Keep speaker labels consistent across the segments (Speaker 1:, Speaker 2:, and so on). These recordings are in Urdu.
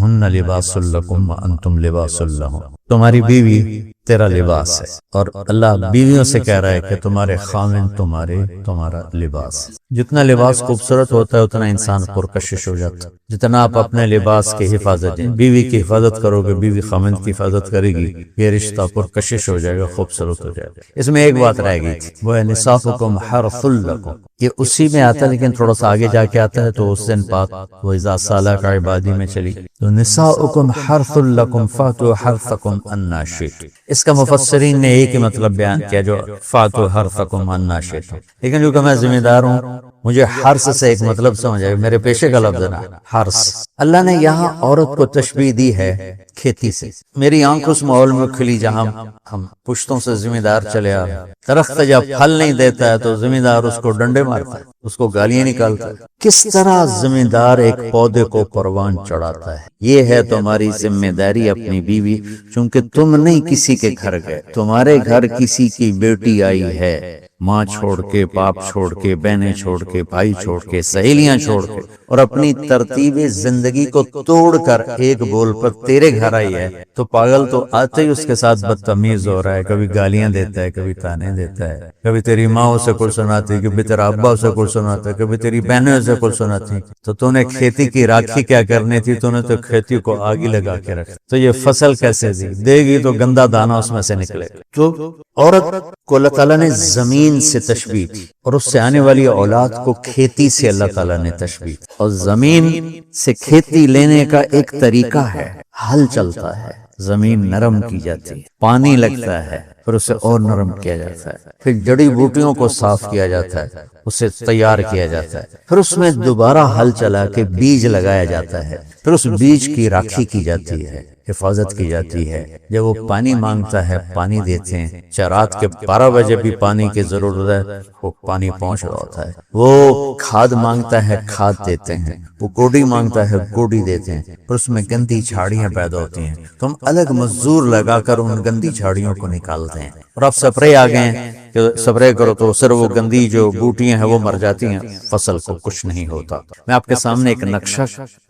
Speaker 1: ہن لباس لکم وانتم لباس لہم، تمہاری بیوی تیرا لباس ہے، اور اللہ بیویوں سے کہہ رہا ہے کہ تمہارے خاوند تمہارا لباس ہے۔ جتنا لباس خوبصورت ہوتا ہے اتنا انسان پرکشش ہو جاتا ہے۔ جتنا آپ اپنے لباس کی حفاظت دیں، بیوی کی حفاظت کرو گے، بیوی خاوند کی حفاظت کرے گی، یہ رشتہ پرکشش ہو جائے گا، خوبصورت ہو جائے گا۔ اس میں ایک بات رہ گئی تھی، وہ ہے نساؤکم حرث لکم، یہ اسی میں آتا ہے لیکن تھوڑا سا آگے جا کے آتا ہے، تو اس دن بات وَإِذَا سَأَلَكَ عِبَادِي میں چلی، تو نساؤکم حرث لکم فَأْتُوا حَرْثَكُمْ أَنَّىٰ شِئْتُمْ۔ اس کا مفسرین نے ایک ہی مطلب بیان کیا جو فَأْتُوا حَرْثَكُمْ أَنَّىٰ شِئْتُمْ، لیکن چونکہ میں ذمہ دار ہوں مجھے حرث سے ایک مطلب سمجھ آئے، میرے پیشے کا لفظ نا حرث۔ اللہ نے یہاں عورت کو تشبیہ دی ہے کھیتی سے۔ میری آنکھ اس ماحول میں کھلی جہاں ہم پشتوں سے ذمہ دار چلے آ، درخت جب پھل نہیں دیتا ہے تو ذمہ دار اس کو ڈنڈے مارتا ہے، اس کو گالیاں نکالتا ہے۔ کس طرح ذمہ دار ایک پودے کو پروان چڑھاتا ہے، یہ ہے تمہاری ذمہ داری اپنی بیوی، چونکہ تم نہیں کسی کے گھر گئے، تمہارے گھر کسی کی بیٹی آئی ہے، ماں چھوڑ کے، باپ چھوڑ کے، بہنیں چھوڑ کے، بھائی چھوڑ کے، سہیلیاں چھوڑ کے، اور اپنی ترتیب زندگی کو توڑ کر ایک بول پر تیرے گھر آئی ہے، تو پاگل تو آتے ہی اس کے ساتھ بدتمیز ہو رہا ہے، کبھی گالیاں دیتا ہے، کبھی تانے دیتا ہے، کبھی تیری ماں اسے کچھ سناتی ہے، کبھی تیرا ابا اسے کچھ سناتا ہے، کبھی تیری بہنیں اسے کچھ سناتی، تو نے کھیتی کی راکھی کیا کرنی تھی، تو نے تو کھیتی کو آگی لگا کے رکھ، تو یہ فصل کیسے دے گی تو گندا دانا اس میں سے نکلے گا۔ تو عورت کو اللہ تعالیٰ نے زمین سے تشبیہ دی، اور اس سے آنے والی اولاد کو کھیتی سے اللہ تعالیٰ نے تشبیہ دی، اور زمین سے کھیتی لینے کا ایک طریقہ ہے، ہل چلتا ہے، زمین نرم کی جاتی ہے، پانی لگتا ہے، پھر اسے اور نرم کیا جاتا ہے، پھر جڑی بوٹیوں کو صاف کیا جاتا ہے، اسے تیار کیا جاتا ہے، پھر اس میں دوبارہ ہل چلا کے بیج لگایا جاتا ہے، پھر اس بیج کی راکھی کی جاتی ہے، حفاظت کی جاتی ہے۔ جب وہ پانی مانگتا ہے پانی دیتے ہیں، چاہے رات کے 12 بجے بھی پانی کی ضرورت ہے وہ پانی پہنچ رہا ہوتا ہے، وہ کھاد مانگتا ہے کھاد دیتے ہیں، وہ گوڈی مانگتا ہے گوڈی دیتے ہیں، پھر اس میں گندی جھاڑیاں پیدا ہوتی ہیں تو ہم الگ مزدور لگا کر ان گندی جھاڑیوں کو نکالتے ہیں، اور اب سپرے آ گئے ہیں کہ سپرے کرو تو صرف وہ گندی جو بوٹیاں ہیں وہ مر جاتی ہیں، فصل کو کچھ نہیں ہوتا۔ میں آپ کے سامنے ایک نقشہ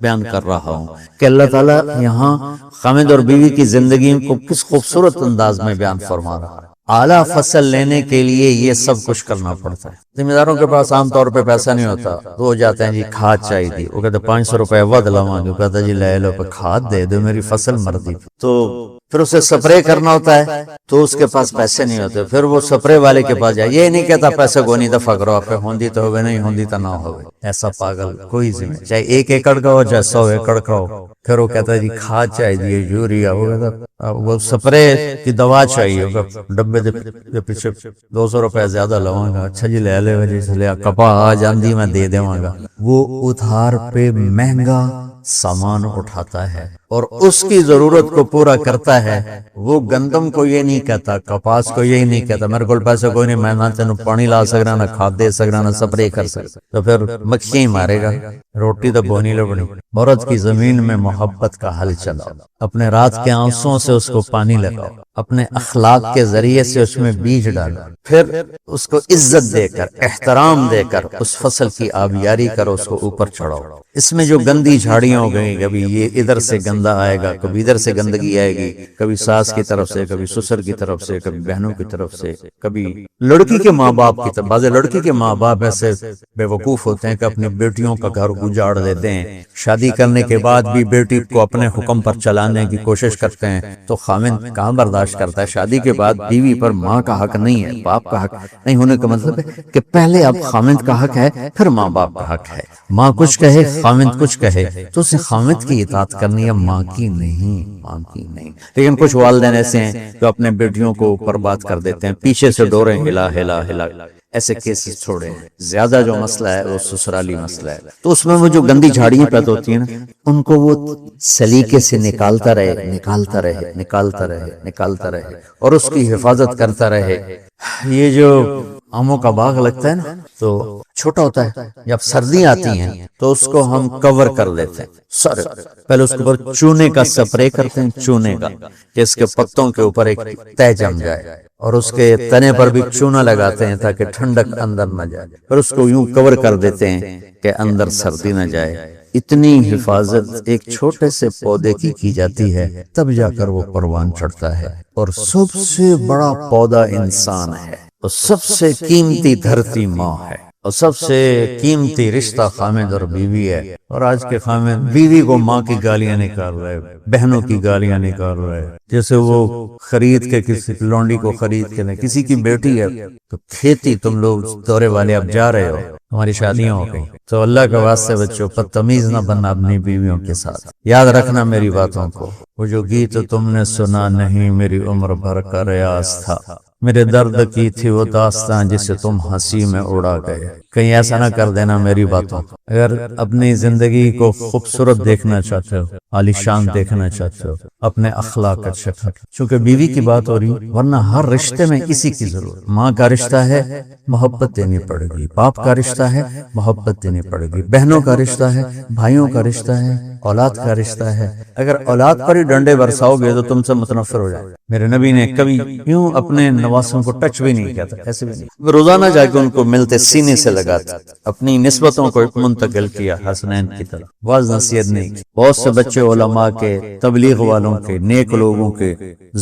Speaker 1: بیان کر رہا ہوں کہ اللہ تعالیٰ یہاں خاوند اور بیوی کی زندگی کو کس خوبصورت انداز میں بیان فرما رہا ہے۔ اعلیٰ فصل لینے کے لیے یہ سب کچھ کرنا پڑتا ہے۔ ذمہ داروں کے پاس عام طور پہ پیسہ نہیں ہوتا، تو وہ جاتے ہیں جی کھاد چاہیے تھی، وہ کہتے 500 روپے ود لواں گے، کہتا جی لے لو کھاد دے دو میری فصل مر دی، تو پھر اسے سپرے کرنا ہوتا ہے تو اس کے پاس پیسے نہیں ہوتے، پھر وہ سپرے والے کے پاس جائے، یہ نہیں کہتا پیسے کو نہیں دفع کرو، آپ پہ ہوندی تو ہوئے نہیں ہوندی تو نہ ہوئے، ایسا پاگل کوئی ذمہ، چاہے 1 ایکڑ کا ہو چاہے 100 ایکڑ کا ہو، پھر وہ کہتا ہے جی کھاد چاہیے، یوریا، وہ کہتا وہ سپرے کی دوا چاہیے، ڈبے دے پیچھے 200 روپے زیادہ لواں گا، اچھا جی لے لے جی چلے کپا آ جاندی میں دے دیواں گا، وہ ادھار پہ مہنگا سامان اٹھاتا ہے اور اس کی ضرورت کو پورا کرتا ہے۔ وہ گندم کو یہ نہیں کہتا، کپاس کو یہ نہیں کہتا میرے کو پیسے کوئی نہیں، میں نہ تینوں پانی لا سکنا، نہ کھاد دے سکنا، نہ سپرے کر سکتا، تو پھر مکھیاں ہی مارے گا، روٹی تو بونی لبنی۔ عورت کی زمین میں محبت کا حل چلاؤ، اپنے رات کے آنسوں سے اس کو پانی لگاؤ، اپنے اخلاق کے ذریعے سے اس میں بیج ڈالو، پھر اس کو عزت دے کر، احترام دے کر اس فصل کی آبیاری کرو، اس کو اوپر چڑھاؤ۔ اس میں جو گندی جھاڑیاں ہو گئی، کبھی یہ ادھر سے گندا آئے گا، کبھی ادھر سے گندگی آئے گی، کبھی ساس کی طرف سے، کبھی سسر کی طرف سے، کبھی بہنوں کی طرف سے، کبھی لڑکی کے ماں باپ کی طرف۔ بعض لڑکی کے ماں باپ ایسے بے وقوف ہوتے ہیں کہ اپنی بیٹیوں کا گھر اجاڑ دیتے ہیں، شادی کرنے کے بعد بھی بیٹی کو اپنے حکم پر چلانے کی کوشش کرتے ہیں، تو خاوند کہاں برداشت کرتا ہے؟ شادی کے بعد بیوی پر ماں کا حق نہیں ہے، باپ کا حق نہیں ہونے کا مطلب ہے کہ پہلے اب خاوند کا حق ہے، پھر ماں باپ کا حق ہے۔ ماں کچھ کہے، خاوند کچھ کہے تو اسے خاوند کی اطاعت کرنی ہے، ماں کی نہیں، ماں کی نہیں۔ لیکن کچھ والدین ایسے ہیں جو اپنے بیٹیوں کو اوپر بات کر دیتے ہیں، پیچھے سے ڈوریں ہلا ہلا ہلا، ایسے کیسز چھوڑے۔ زیادہ جو مسئلہ ہے وہ سسرالی مسئلہ ہے، تو اس میں وہ جو گندی جھاڑیاں پیدا ہوتی ہیں نا، ان کو وہ سلیقے سے نکالتا رہے، نکالتا رہے، نکالتا رہے، نکالتا رہے، اور اس کی حفاظت کرتا رہے۔ یہ جو آموں کا باغ لگتا ہے نا تو چھوٹا ہوتا ہے، جب سردیاں آتی ہیں تو اس کو ہم کور کر لیتے ہیں، سر پہلے اس کے اوپر چونے کا سپرے کرتے ہیں، چونے کا، کہ اس کے پتوں کے اوپر ایک تہ جم جائے، اور اس کے تنے پر بھی چونا لگاتے ہیں تاکہ ٹھنڈک اندر نہ جائے، پھر اس کو یوں کور کر دیتے ہیں کہ اندر سردی نہ جائے۔ اتنی حفاظت ایک چھوٹے سے پودے کی جاتی ہے، تب جا کر وہ پروان چڑھتا ہے۔ اور سب سے بڑا پودا انسان ہے، اور سب سے قیمتی دھرتی ماں ہے، اور سب سے قیمتی رشتہ خامد اور بیوی ہے۔ اور آج کے خامد بیوی کو ماں کی گالیاں نکال رہے، بہنوں کی گالیاں نکال رہے، جیسے وہ خرید کے کسی لونڈی کو خرید کے کسی کی بیٹی ہے تو کھیتی تم لوگ دورے والے اب جا رہے ہو، ہماری شادیاں ہو گئی۔ تو اللہ کے واسطے بچوں بدتمیز نہ بننا اپنی بیویوں کے ساتھ، یاد رکھنا میری باتوں کو۔ وہ جو گیت تم نے سنا نہیں میری عمر بھر کا ریاض تھا، میرے درد کی تھی وہ داستان جسے تم ہنسی میں اڑا گئے۔ کہیں ایسا نہ کر دینا میری باتوں۔ اگر اپنی زندگی کو خوبصورت دیکھنا چاہتے ہو، عالیشان دیکھنا چاہتے ہو، اپنے اخلاق اچھے کر، چونکہ بیوی کی بات ہو رہی، ورنہ ہر رشتے میں اسی کی ضرورت۔ ماں کا رشتہ ہے، محبت دینی پڑے گی، باپ کا رشتہ ہے، محبت دینی پڑے گی، بہنوں کا رشتہ ہے، بھائیوں کا رشتہ ہے، اولاد کا رشتہ ہے۔ اگر اولاد پر ہی ڈنڈے برساؤ گے تو تم سے متنفر ہو جائے۔ میرے نبی نے کبھی یوں اپنے نواسوں کو ٹچ بھی نہیں کیا تھا، ایسے بھی نہیں، روزانہ جا کے ان کو ملتے سینے سے لگاتے، اپنی نسبتوں کو منتقل کیا حسنین کی طرح، واعظ نصیحت نہیں کی۔ بہت سے بچے علماء کے، تبلیغ والوں کے، نیک لوگوں کے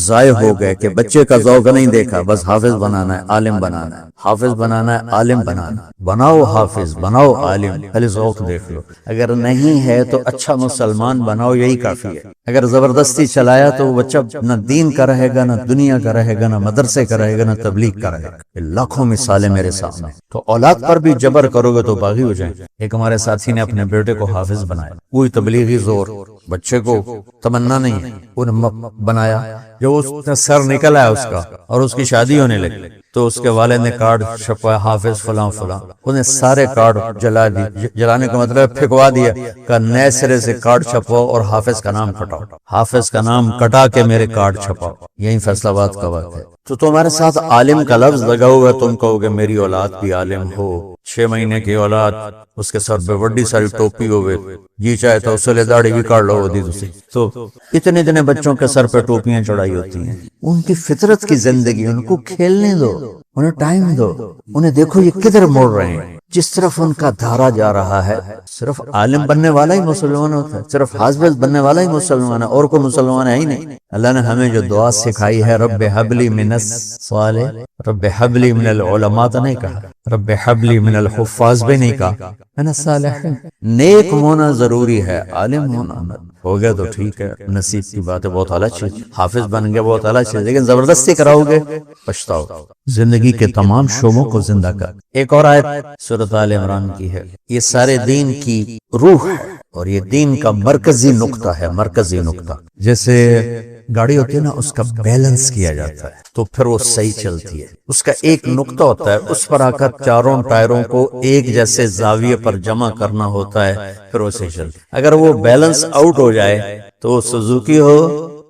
Speaker 1: ضائع ہو گئے کہ بچے کا ذوق نہیں دیکھا، بس حافظ بنانا ہے، عالم بنانا ہے، حافظ بنانا ہے، عالم بنانا ہے۔ بناؤ حافظ، بناؤ عالم، خالی ذوق دیکھ لو۔ اگر نہیں ہے تو اچھا مسلمان بناؤ، یہی کافی ہے۔ اگر زبردستی چلایا تو وہ بچہ نہ دین کا رہے گا، نہ دنیا کا رہے گا، نہ مدرسے کا رہے گا، نہ تبلیغ کا رہے گا۔ یہ لاکھوں مثالیں میرے سامنے۔ تو اولاد پر بھی جبر کرو گے تو باغی ہو جائیں۔ ایک ہمارے ساتھی نے اپنے بیٹے کو حافظ بنایا، وہی تبلیغی زور، بچے کو تمنا نہیں ہے، انہیں بنایا۔ جو اس کا سر نکل آیا اس کا اور اس کی شادی ہونے لگی تو اس کے والد نے کارڈ چھپوایا، حافظ فلاں فلاں، انہیں سارے کارڈ جلا دی۔ جلانے کا مطلب پھینکوا دیا، کہ نئے سرے سے کارڈ چھپواؤ اور حافظ کا نام کٹاؤ، حافظ کا نام کٹا کے میرے کارڈ چھپاؤ۔ یہی فیصل آباد کا وقت ہے۔ تو تمہارے ساتھ عالم کا لفظ لگا ہوا، تم کہو گے میری اولاد بھی عالم ہو۔ 6 مہینے کی اولاد، اس کے سر پہ بڑی ساری ٹوپی ہوئے، جی چاہے تو اسے داڑھی بھی کاٹ لو ہوتی دوسری۔ تو اتنے بچوں کے سر پہ ٹوپیاں چڑھائی ہوتی ہیں۔ ان کی فطرت کی زندگی، ان کو کھیلنے دو، انہیں ٹائم دو، انہیں دیکھو یہ کدھر موڑ رہے ہیں، جس طرف ان کا دھارا جا رہا ہے۔ صرف عالم بننے والا ہی مسلمان ہوتا ہے، صرف حافظ بننے والا ہی مسلمان ہے، اور کوئی مسلمان ہے ہی نہیں۔ اللہ نے ہمیں جو دعا سکھائی ہے، رب حبلی من الصالح، رب حبلی من العلماء تو نہیں کہا، رب حبلی من الحفاظ بھی نہیں کہا، من الصالحین۔ نیک ہونا ضروری ہے، عالم ہونا ہو گیا تو ٹھیک ہے، نصیب کی بات ہے، بہت اعلیٰ چیز، حافظ بن گیا بہت اعلیٰ چیز، لیکن زبردستی کراؤ گے پچھتاؤ۔ زندگی کے تمام شعبوں کو زندہ کر۔ ایک اور آیت سورۃ آل عمران کی ہے، یہ سارے دین کی روح ہے اور یہ دین کا مرکزی نقطہ ہے، مرکزی نقطہ۔ جیسے گاڑی ہوتی ہے نا، اس کا بیلنس کیا جاتا ہے تو پھر وہ صحیح چلتی ہے۔ اس کا ایک نقطہ ہوتا ہے، اس پر آ کر چاروں ٹائروں کو ایک جیسے زاویے پر جمع کرنا ہوتا ہے، پھر وہ صحیح چلتی ہے۔ اگر وہ بیلنس آؤٹ ہو جائے تو وہ سوزوکی ہو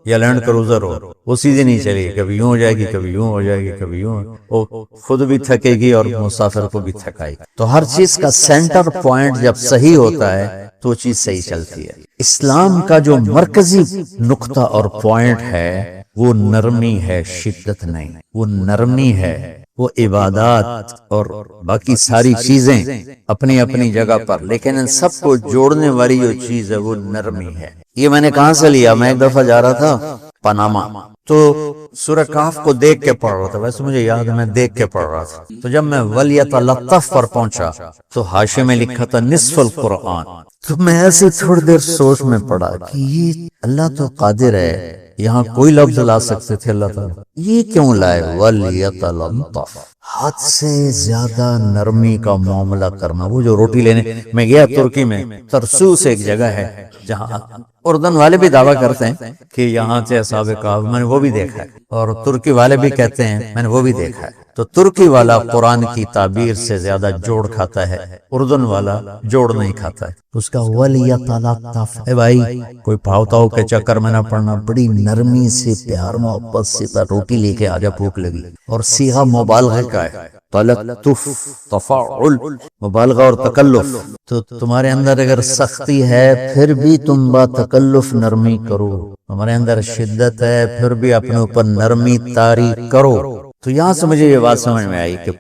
Speaker 1: یا لینڈ کروزر ہو، وہ سیدھے نہیں چلے گی، کبھی یوں ہو جائے گی، کبھی یوں ہو جائے گی، کبھی یوں، وہ خود بھی تھکے گی اور مسافر کو بھی تھکائے گی۔ تو ہر چیز کا سینٹر پوائنٹ جب صحیح ہوتا ہے تو چیز صحیح چلتی ہے۔ اسلام کا جو مرکزی نقطہ اور پوائنٹ ہے وہ نرمی ہے، شدت نہیں، وہ نرمی ہے۔ وہ عبادات اور باقی ساری چیزیں اپنی اپنی جگہ پر، لیکن ان سب کو جوڑنے والی جو چیز ہے وہ نرمی ہے۔ یہ میں نے کہاں سے لیا؟ میں ایک دفعہ جا رہا تھا پاناما، تو سورہ کہف کو دیکھ کے پڑھ رہا تھا، ویسے مجھے یاد ہے میں دیکھ کے پڑھ رہا تھا۔ تو جب میں وَلْيَتَلَطَّفْ پر پہنچا تو حاشیے میں لکھا تھا نصف القرآن۔ تو میں ایسی تھوڑی دیر سوچ میں پڑا کہ یہ اللہ تو قادر ہے، یہاں کوئی لفظ لا سکتے تھے اللہ تعالیٰ، یہ کیوں لائے؟ وَلْيَتَلَطَّفْ، حد سے زیادہ نرمی کا معاملہ کرنا۔ وہ جو روٹی لینے میں گیا ترکی میں، ترسوس ایک جگہ ہے جہاں اردن والے بھی دعویٰ کرتے ہیں کہ یہاں سے اصحاب کہف، میں نے وہ بھی دیکھا ہے، اور ترکی والے بھی کہتے ہیں، میں نے وہ بھی دیکھا ہے۔ تو ترکی والا قرآن کی تعبیر سے زیادہ جوڑ کھاتا ہے، اردن والا جوڑ نہیں کھاتا ہے۔ اس کا وَلْيَتَلَطَّفْ، اے بھائی کوئی پاؤ تاؤ کے چکر میں نہ پڑنا، بڑی نرمی سے، پیار محبت سے روٹی لے کے آجا، بھوک لگی۔ اور صیغہ مبالغہ کا ہے، تلطف، تفاعل، مبالغہ اور تکلف۔ تو تمہارے اندر اگر سختی ہے پھر بھی تم با تکلف نرمی کرو، ہمارے اندر شدت ہے پھر بھی اپنے اوپر نرمی طاری کرو۔ تو یہاں سے مجھے یہ بات سمجھ میں آئی کہ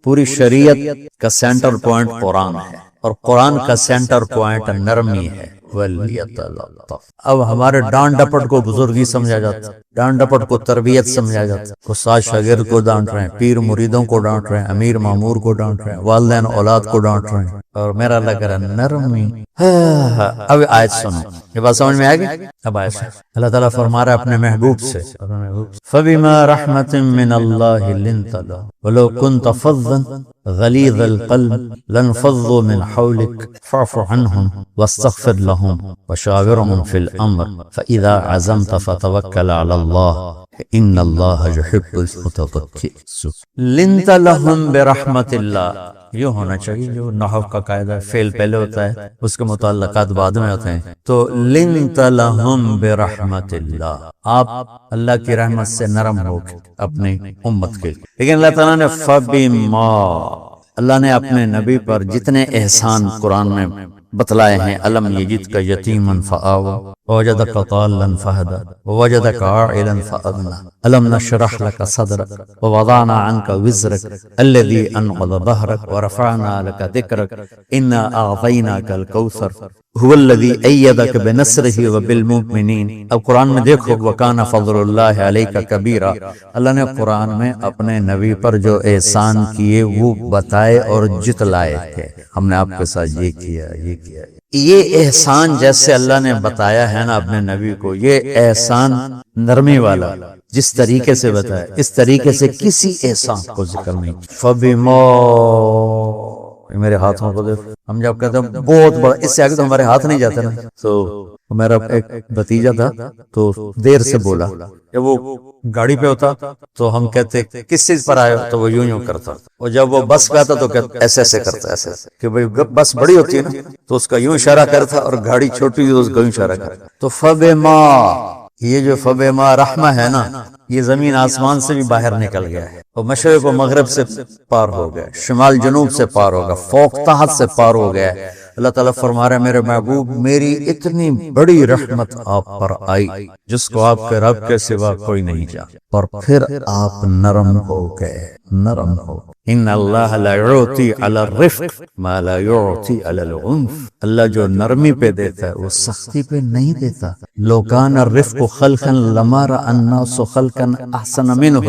Speaker 1: پوری شریعت کا سینٹر پوائنٹ قرآن ہے، اور قرآن کا سینٹر پوائنٹ نرمی ہے، وَلْيَتَلَطَّفْ۔ اب ہمارے ڈانٹ ڈپٹ کو بزرگی سمجھا جاتا ہے، ڈانٹ ڈپٹ کو تربیت سمجھا جاتا ہے، استاد شاگرد کو ڈانٹ رہے ہیں، پیر مریدوں کو ڈانٹ رہے ہیں، امیر مامور کو ڈانٹ رہے ہیں، والدین اولاد کو ڈانٹ رہے ہیں، اور میرا اللہ کہہ رہا ہے نرمی۔ اب آیت سنو، یہ بات سمجھ میں آ گئی؟ اب آیت سنو، اللہ تعالیٰ فرما رہا ہے اپنے محبوب سے، فَبِمَا رَحْمَةٍ مِّنَ اللَّهِ لِنتَ لَهُمْ وَلَوْ كُنتَ فَظًّا غليظ القلب لانفضوا من حولك فاعف عنهم واستغفر لهم وشاورهم في الأمر فإذا عزمت فتوكل على الله إن الله يحب المتوكلين۔ لنت لهم برحمت اللہ، یہ ہونا چاہیے جو نحو کا قاعدہ، فعل پہلے ہوتا ہے اس کے متعلقات بعد میں ہوتے ہیں، تو لنت لهم برحمت اللہ، آپ اللہ کی رحمت سے نرم ہو کے اپنی امت کے لیے۔ لیکن اللہ تعالیٰ نے فبما، اللہ نے اپنے نبی پر جتنے احسان قرآن میں بتلائے ہیں، الم یجد کا یتیما فآوى ووجدک ضالا فہدی ووجدک عائلا فاغنی الم نشرح لك صدرك ووضعنا عنك وزرك الذي انقض ظهرك ورفعنا لك ذكرك انا اعطيناك الكوثر هو الذي أيدك بنصره وبالمؤمنين۔ اب قرآن میں دیکھو وَكَانَ فَضْلُ اللَّهِ عَلَيْكَ كَبِيرًا، اللہ نے قرآن میں اپنے نبی پر جو احسان کیے وہ بتائے اور جتلائے تھے، ہم نے آپ کے ساتھ یہ کیا یہ کیا۔ یہ احسان جیسے اللہ نے بتایا ہے نا اپنے نبی کو، یہ احسان نرمی والا جس طریقے سے بتایا، اس طریقے سے کسی احسان کو ذکر نہیں۔ فَبِمَا، میرے ہاتھوں کو دیکھ، ہم جب کہتے ہیں بہت بڑا، اس سے آگے تو ہمارے ہاتھ نہیں جاتے نا۔ تو میرا ایک بھتیجا تھا تو دیر سے بولا، جب وہ گاڑی پہ ہوتا تو ہم کہتے کس چیز پر آئے ہو، تو وہ یوں یوں کرتا، اور جب وہ بس پہ آتا تو ایسے ایسے کرتا، ایسے کہ بھئی بس بڑی ہوتی ہے نا تو اس کا یوں اشارہ کرتا، اور گاڑی چھوٹی تو اس کا یوں اشارہ کرتا۔ تو فبما، یہ جو فبما رحمہ ہے نا، یہ زمین آسمان سے بھی باہر نکل گیا ہے، اور مشرق و مغرب سے پار ہو گیا، شمال جنوب سے پار ہو گیا، فوق تحت سے پار ہو گیا ہے۔ اللہ تعالیٰ فرما رہے ہیں میرے محبوب، میری اتنی بڑی رحمت آپ پر آئی جس کو آپ کے رب کے سوا کوئی نہیں جانتا، اور پھر آپ نرم ہو گئے، نرم ہو۔ ان اللہ لا يعطي على الرفق ما لا يعطي على العنف، اللہ جو نرمی پہ دیتا ہے وہ سختی پہ نہیں دیتا۔ لو كان الرفق خلقا لما رأى الناس خلقا احسن منه،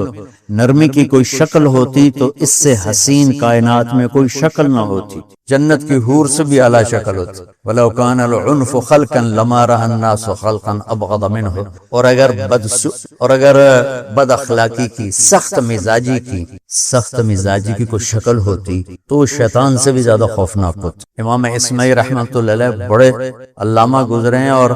Speaker 1: نرمی کی کوئی شکل ہوتی تو اس سے حسین کائنات میں کوئی شکل نہ ہوتی، جنت کی حور سے بھی اعلیٰ شکل ہوتی۔ وَلَوْ كَانَ الْعُنْفُ خَلْقًا لَمَا رَأَى النَّاسُ خَلْقًا أَبْغَضَ مِنْهُ، اور اگر بد اخلاقی کی، سخت مزاجی کی کوئی شکل ہوتی تو وہ شیطان سے بھی زیادہ خوفناک ہوتی۔ امام اسماعیل رحمۃ اللہ علیہ بڑے علامہ گزرے ہیں اور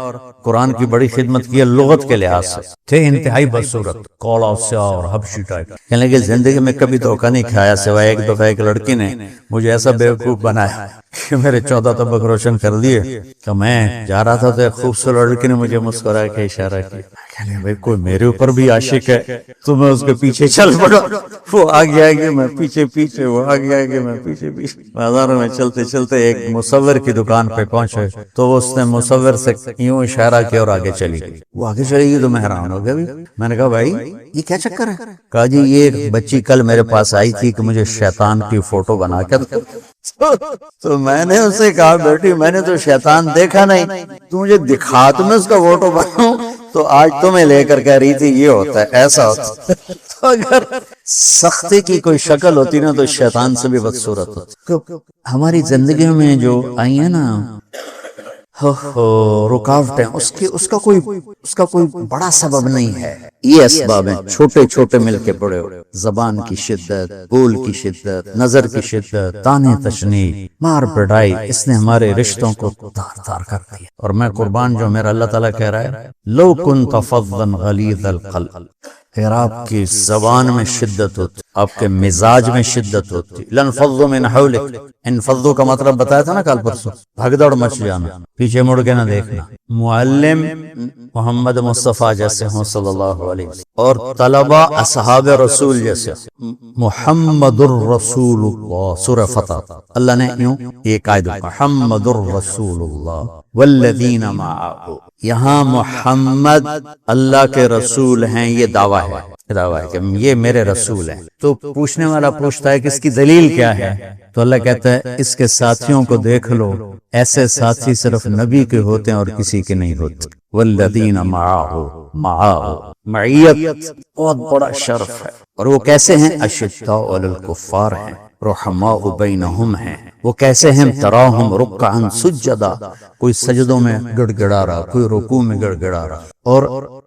Speaker 1: قرآن کی بڑی خدمت کی ہے لغت کے لحاظ سے، تھے انتہائی بدصورت، کوڑا سیاہ اور حبشی ٹائپ، کہنے کہ زندگی میں کبھی دھوکہ نہیں کھایا سوائے ایک دفعہ ایک لڑکی نے مجھے ایسا بیوقوف بنایا کہ میرے 14 طبق روشن کر دیے کہ میں جا رہا تھا تو ایک خوبصورت لڑکی نے مجھے مسکرا کے اشارہ کیا، کہنے بھائی کوئی میرے اوپر بھی عاشق ہے تو میں اس کے پیچھے چل پڑا، وہ آگے آگے میں پیچھے پیچھے، وہ آگے آگے میں پیچھے پیچھے۔ بازاروں میں چلتے چلتے ایک مصور کی دکان پہ پہنچے تو اس نے مصور سے یوں اشارہ کیا اور آگے چلی گئی، وہ آگے چلی گئی تو میں حیران ہو گیا۔ میں نے کہا بھائی یہ کیا چکر ہے؟ کہا جی یہ بچی کل میرے پاس آئی تھی کہ مجھے شیطان کی فوٹو بنا کے تو میں نے اسے کہا بیٹی میں نے تو شیطان دیکھا نہیں، تو مجھے دکھا تو میں اس کا فوٹو بناؤں، تو آج تمہیں لے کر کہہ رہی تھی یہ ہوتا ہے ایسا ہوتا ہے۔ تو اگر سختی کی کوئی شکل ہوتی نا تو شیطان سے بھی بدصورت ہوتی۔ ہماری زندگی میں جو آئی ہیں نا رکاوٹیں، اس کا کوئی بڑا سبب نہیں ہے، یہ اسباب ہیں چھوٹے چھوٹے مل کے بڑے ہو، زبان کی شدت، بول کی شدت، نظر کی شدت، تانے تشنی، مار پڑائی، اس نے ہمارے رشتوں کو تار تار کر دیا۔ اور میں قربان جو میرا اللہ تعالیٰ کہہ رہا ہے لو كنت فظا غلیظ القلب، اگر آپ کی زبان میں شدت ہوتی، آپ کے مزاج میں شدت ہوتی، لانفضوا من حولک، انفضوا کا مطلب بتایا تھا نا کل پرسوں، بھگ دوڑ مچ جانا، پیچھے مڑ کے نہ دیکھنا، معلم محمد مصطفیٰ جیسے ہوں صلی اللہ علیہ وسلم، اور طلبہ اصحاب رسول جیسے، محمد الرسول اللہ، سورہ فتح اللہ نے یوں یہ قائد محمد الرسول اللہ والذین معہ، یہاں محمد اللہ کے رسول ہیں یہ دعویٰ ہے، دعویٰ ہے کہ یہ میرے رسول ہیں۔ تو پوچھنے والا پوچھتا ہے کہ اس کی دلیل کیا ہے؟ تو اللہ کہتا ہے اس کے ساتھیوں کو دیکھ لو، ایسے ساتھی صرف نبی کے ہوتے ہیں اور کسی کے نہیں ہوتے۔ والذین معاہ، معیت بہت بڑا شرف ہے، اور وہ کیسے ہیں؟ اشداء علی الکفار ہیں، رحماء بینہم ہیں۔ وہ کیسے ہیں؟ تراہم رکعا سجدا، کوئی سجدوں میں گڑ گڑا رہا، کوئی رکوع میں گڑ گڑا رہا۔ اور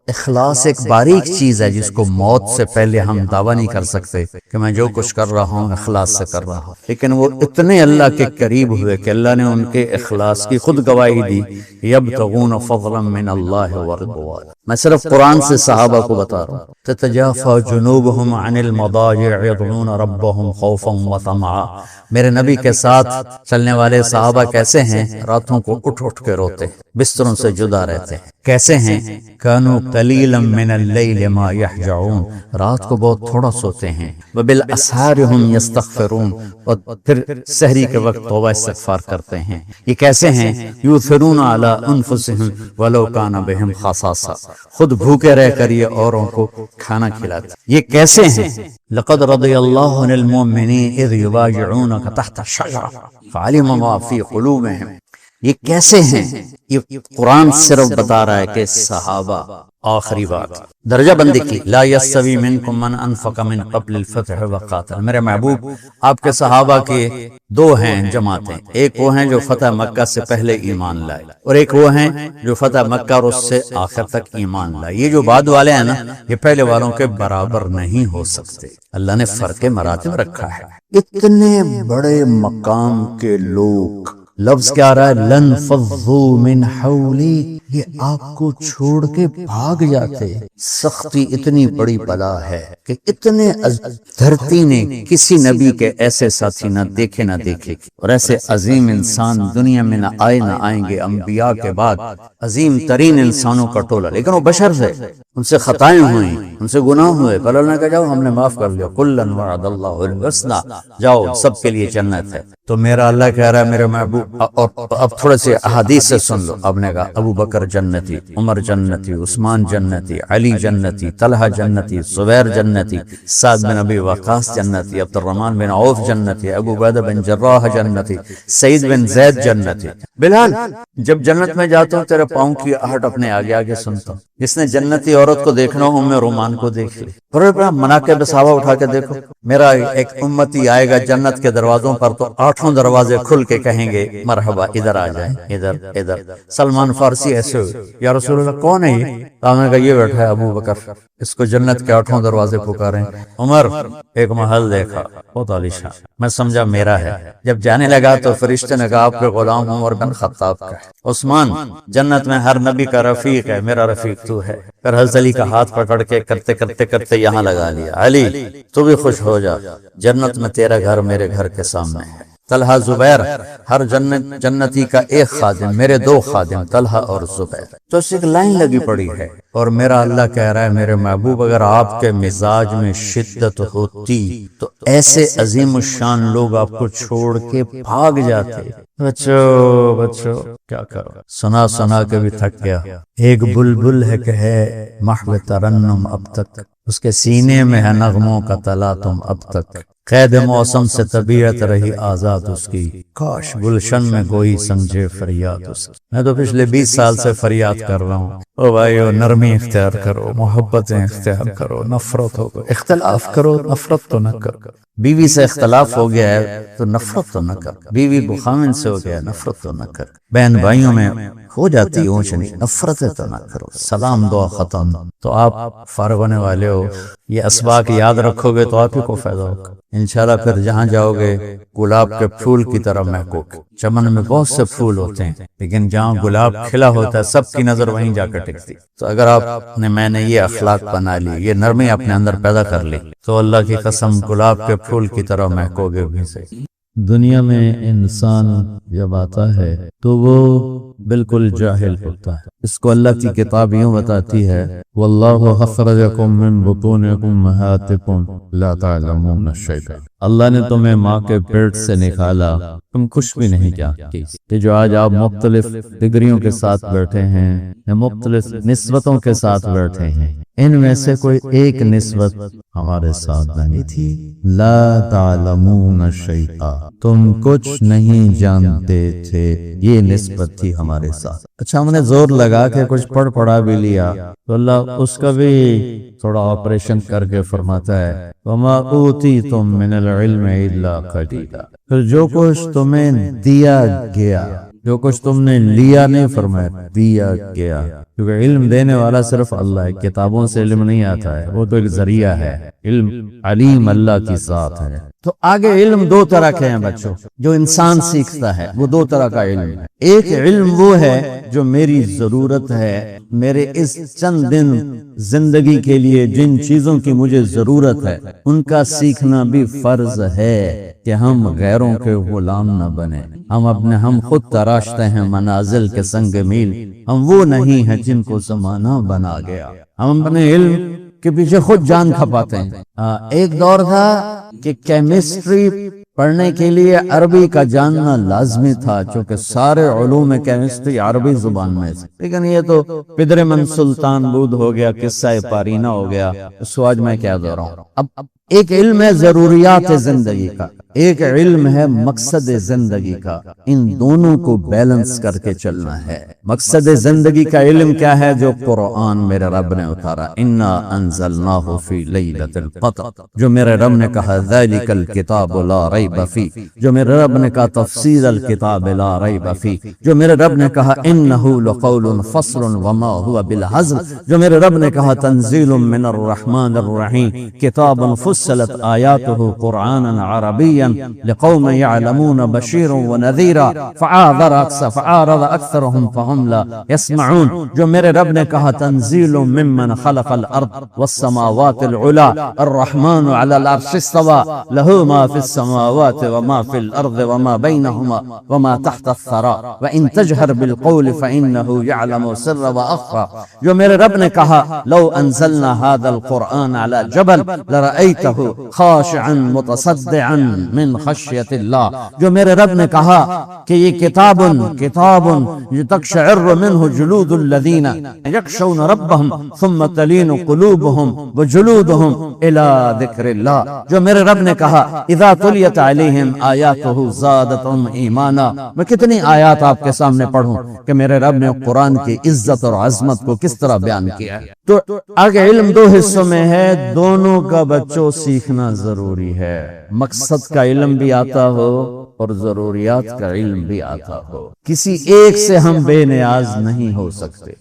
Speaker 1: اخلاص ایک باریک چیز ہے جس کو موت سے پہلے ہم دعویٰ نہیں کر سکتے کہ میں جو کچھ کر رہا ہوں اخلاص سے کر رہا ہوں، لیکن وہ اتنے اللہ کے قریب ہوئے کہ اللہ نے ان کے اخلاص کی خود گواہی دی، یبتغون فضلا من اللہ ورضوانا۔ میں صرف قرآن سے صحابہ کو بتا رہا ہوں۔ تتجافى جنوبهم عن المضاجع يدعون ربهم خوفا وطمعا۔ میرے نبی کے ساتھ چلنے والے صحابہ کیسے ہیں؟ راتوں کو اٹھ اٹھ کے روتے، بستروں سے جدا رہتے ہیں۔ کیسے ہیں؟ كانوا قليلا من الليل ما يهجعون، رات کو بہت تھوڑا سوتے ہیں۔ وبالاسحار هم يستغفرون، اور پھر سحری کے وقت توبہ استغفار کرتے ہیں۔ یہ کیسے ہیں؟ یؤثرون على انفسهم ولو كان بهم خصاصہ، خود بھوکے رہ کر یہ اوروں کو کھانا کھلاتے۔ یہ کیسے ہیں؟ لقد رضی اللہ عن المؤمنین اذ یبایعونک تحت الشجرہ فعلم ما فی قلوبهم۔ یہ کیسے ہیں؟ یہ قرآن صرف بتا رہا ہے کہ صحابہ، آخری بات درجہ بندی کی، لا یستوی منکم من انفق من قبل الفتح وقاتل۔ میرے محبوب، آپ کے صحابہ کے دو ہیں جماعتیں، ایک وہ ہیں جو فتح مکہ سے پہلے ایمان لائے، اور ایک وہ ہیں جو فتح مکہ اور اس سے آخر تک ایمان لائے۔ یہ جو بعد والے ہیں نا، یہ پہلے والوں کے برابر نہیں ہو سکتے۔ اللہ نے فرق مراتب رکھا ہے۔ اتنے بڑے مقام کے لوگ، لفظ کیا آ رہا ہے؟ لن فضوا من حولی، یہ آپ کو چھوڑ کے بھاگ جاتے۔ سختی اتنی بڑی بلا ہے کہ اتنے دھرتی نے کسی نبی کے ایسے ساتھی نہ دیکھے نہ دیکھے، اور ایسے عظیم انسان دنیا میں نہ آئے نہ آئیں گے۔ انبیاء کے بعد عظیم ترین انسانوں کا ٹولہ، لیکن وہ بشر تھے، ان سے خطائیں ہوئیں، ان سے گناہ ہوئے، پر اللہ نے کہا جاؤ ہم نے معاف کر لیا۔ کلا وعد اللہ الحسنی، جاؤ سب کے لیے جنت ہے۔ تو میرا اللہ کہہ رہا ہے میرے محبوب، اور اب تھوڑے سے احادیث سے سن لو۔ اب نے کہا ابو بکر جنتی، عمر جنتی، عثمان جنتی، علی جنتی، طلحہ جنتی، زبیر جنتی، سعد بن ابی وقاص جنتی، عبد الرحمن بن عوف جنتی، ابو عبیدہ بن جراح جنتی، سعید بن زید جنتی۔ بلال، جب جنت میں جاتا ہوں تیرے پاؤں کی آہٹ اپنے آگے آگے سنتا ہوں۔ جس نے جنتی عورت کو دیکھنا ہو ام رومان کو دیکھ لی۔ مناقب صحابہ اٹھا کے دیکھو، میرا ایک امتی آئے گا جنت کے دروازوں پر تو 8 دروازے کھل کے کہیں گے مرحبا، ادھر آ جائیں، ادھر ادھر۔ سلمان فارسی ایسے ہوئے، یا رسول اللہ کون ہے یہ؟ تو ہم نے کہا یہ بیٹھا ہے ابو بکر، اس کو جنت کے 8 دروازے پکاریں۔ عمر، ایک محل دیکھا بہت عالیشان، میں سمجھا میرا ہے۔ جب جانے لگا تو فرشتے نے کہا آپ کے غلام عمر بن خطاب کا ہے۔ عثمان، جنت میں ہر نبی کا رفیق ہے، میرا رفیق تو ہے۔ پھر حضرت علی کا ہاتھ پکڑ کے کرتے کرتے کرتے یہاں لگا لیا، علی تو بھی خوش ہو جا، جنت میں تیرا گھر میرے گھر کے سامنے ہے۔ طلحہ زبیر، ہر جنتی کا ایک خادم، میرے 2 خادم طلحہ اور زبیر۔ تو اس ایک لائن لگی پڑی ہے، اور میرا اللہ کہہ رہا ہے میرے محبوب اگر آپ کے مزاج میں شدت ہوتی تو ایسے عظیم الشان لوگ آپ کو چھوڑ کے بھاگ جاتے۔ بچو کیا کرو، سنا سنا کے بھی تھک گیا۔ ایک بلبل ہے کہ ہے محو ترنم اب تک، اس کے سینے میں ہے نغموں کا تلاطم اب تک، قید موسم سے طبیعت رہی آزاد اس کی، کاش گلشن میں کوئی سمجھے فریاد اس کی۔ میں تو پچھلے 20 سال سے فریاد کر رہا ہوں، او بھائیو نرمی اختیار کرو، محبتیں اختیار کرو، نفرت ہو، اختلاف کرو، نفرت تو نہ کرو۔ بیوی سے اختلاف ہو گیا ہے تو نفرت تو نہ کر، بیوی بخامن سے ہو گیا ہے نفرت تو نہ کر، بہن بھائیوں میں ہو جاتی اونچ نیچ، نفرت تو نہ کرو، سلام دعا ختم۔ تو آپ فارغ ہونے والے ہو، یہ اسباق یاد رکھو گے تو آپ ہی کو فائدہ ہوگا انشاءاللہ۔ پھر جہاں جاؤ گے گلاب کے پھول کی طرح مہکو گے۔ چمن میں بہت سے پھول ہوتے ہیں، لیکن جہاں گلاب کھلا ہوتا ہے سب کی نظر وہیں جا کر ٹکتی۔ تو اگر آپ نے میں نے یہ اخلاق بنا لی، یہ نرمی اپنے اندر پیدا کر لی، تو اللہ کی قسم گلاب کے پھول کی طرح مہکو گے بھی صحیح۔
Speaker 2: دنیا میں انسان جب آتا ہے تو وہ بالکل جاہل ہوتا ہے۔ اس کو اللہ کی کتاب یوں بتاتی ہے، واللہ اخرجکم من بطون امہاتکم لا تعلمون شیئا۔ اللہ نے تمہیں ماں کے پیٹ سے نکالا، تم کچھ بھی نہیں جانتی۔ کہ جو آج آپ مختلف ڈگریوں کے ساتھ بیٹھے ہیں یا مختلف نسبتوں کے ساتھ بیٹھے ہیں، ان میں سے کوئی ایک نسبت ہمارے ساتھ نہیں تھی. لا تعلمون شیئا، تم کچھ نہیں جانتے تھے، یہ نسبت تھی ہمارے ساتھ. اچھا ہم نے زور لگا کے کچھ پڑھا بھی لیا تو اللہ اس کا بھی تھوڑا آپریشن کر کے فرماتا ہے وما اوتیتم من العلم الا قلیلا. پھر جو کچھ تمہیں دیا گیا، جو کچھ تم نے لیا نہیں فرمایا دیا گیا، کیونکہ علم دینے والا صرف اللہ ہے. کتابوں سے علم نہیں آتا ہے، وہ تو ایک ذریعہ ہے. علم علیم اللہ کی ذات ہے. تو آگے علم دو طرح کے ہیں بچوں، جو انسان سیکھتا ہے وہ دو طرح کا علم ہے. ایک علم وہ ہے جو میری ضرورت ہے، میرے اس چند دن زندگی کے لیے جن چیزوں کی مجھے ضرورت ہے ان کا سیکھنا بھی فرض ہے کہ ہم غیروں کے غلام نہ بنیں. ہم خود تراشتے ہیں منازل کے سنگ میل، ہم وہ نہیں ہیں جن کو زمانہ بنا گیا. ہم اپنے علم کے پیچھے خود جان کھپاتے ہیں. ایک دور تھا کہ کیمسٹری پڑھنے کے لیے عربی کا جاننا لازمی تھا، چونکہ سارے علوم کیمسٹری عربی زبان میں تھے. لیکن یہ تو پدر من سلطان بود ہو گیا، قصہ پارینہ ہو گیا، اس کو آج میں کیا دو رہا ہوں. اب ایک علم ہے ضروریات زندگی کا، ایک علم ہے مقصد زندگی کا. ان دونوں کو بیلنس کر کے چلنا ہے. مقصد زندگی کا علم کیا ہے؟ جو قرآن میرے رب نے اتارا، انا انزلناہ فی لیلۃ القدر، جو میرے رب نے کہا ذالک الکتاب لا ریب فیہ، جو میرے رب نے کہا تفسیر الکتاب لا ریب فیہ، جو میرے رب نے کہا انہ لقول فصل وما هو بالہزل، جو میرے رب نے کہا تنزیل من الرحمن الرحیم، کتاب فصلت آیاتہ قرآنا عربیا لقوم يعلمون بشيرا ونذيرا فعارض اکثرهم فهم لا يسمعون، جو میرے رب نے کہا تنزیل ممن خلق الارض والسماوات العلا الرحمن على العرش استوى له ما في السماوات وما في الارض وما بينهما وما تحت الثرى وان تجهر بالقول فانه يعلم السر واخفى، جو میرے رب نے کہا لو انزلنا هذا القرآن على جبل لرأيته خاشعا متصدعا من خشیت اللہ، جو میرے رب نے کہا کہ یہ کتاب تقشعر منہ جلود الذین یخشون ربهم ثم تلین قلوبهم وجلودهم الى ذکر اللہ، جو میرے رب نے کہا اذا تلیت علیہم آیاتہ زادتهم ایمانا. میں کتنی آیات آپ کے سامنے پڑھوں کہ میرے رب نے قرآن کی عزت اور عظمت کو کس طرح بیان کیا ہے. تو آگے علم دو حصوں میں ہے، دونوں کا بچوں سیکھنا ضروری ہے. مقصد کا علم بھی آتا ہو اور ضروریات کا علم بھی آتا ہو. کسی ایک سے ہم بے نیاز نہیں ہو سکتے.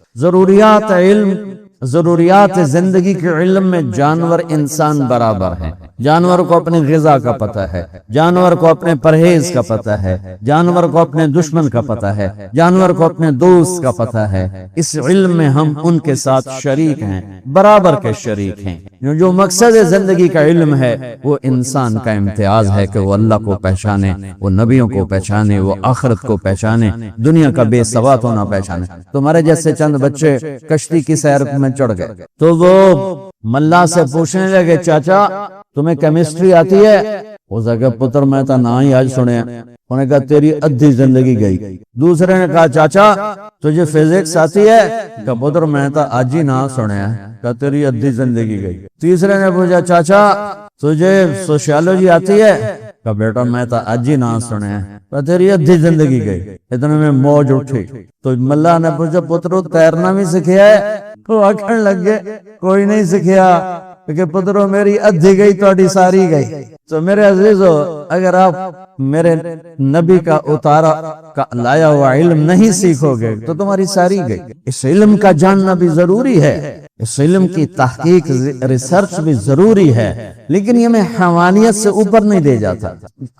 Speaker 2: ضروریات زندگی کے علم میں جانور انسان برابر ہیں. جانور کو اپنی غذا کا پتہ ہے، جانور کو اپنے پرہیز کا پتہ ہے، جانور کو اپنے دشمن کا پتہ ہے، جانور کو اپنے دوست کا پتہ ہے. اس علم میں ہم ان کے ساتھ شریک ہیں، برابر کے شریک ہیں. جو مقصد زندگی کا علم ہے وہ انسان کا امتیاز ہے کہ وہ اللہ کو پہچانے، وہ نبیوں کو پہچانے، وہ آخرت کو پہچانے، دنیا کا بے ثبات ہونا پہچانے. تمہارے جیسے چند بچے کشتی کی سیر میں چڑھ گئے تو وہ ملا سے پوچھنے لگے چاچا تمہیں کیمسٹری آتی ہے؟ اس نے کہا پتر میں تو نہ ہی آج سنے. انہوں نے کہا تیری ادھی زندگی گئی. دوسرے نے کہا چاچا تجھے فزکس آتی ہے؟ کہا پتر میں تو آج ہی نہ سنے. کہا تیری ادھی زندگی گئی. تیسرے نے پوچھا چاچا تجھے سوشیالوجی آتی ہے؟ کہا بیٹا میں تو آج ہی نہ سنے. کہا تیری ادھی زندگی گئی. اتنے میں موج اٹھی. تو ملا نے پوچھا پترو تیرنا بھی سکھیا ہے؟ وہ آکھن لگ گئے کوئی نہیں سکھیا. کہ پترو میری ادھی گئی تو ساری گئی. تو میرے عزیزو اگر آپ میرے نبی کا اتارا کا لایا ہوا علم نہیں سیکھو گے تو تمہاری ساری گئی. اس علم کا جاننا بھی ضروری ہے، اس علم کی تحقیق ریسرچ بھی ضروری ہے، لیکن یہ میں حیوانیت سے اوپر نہیں دے جاتا.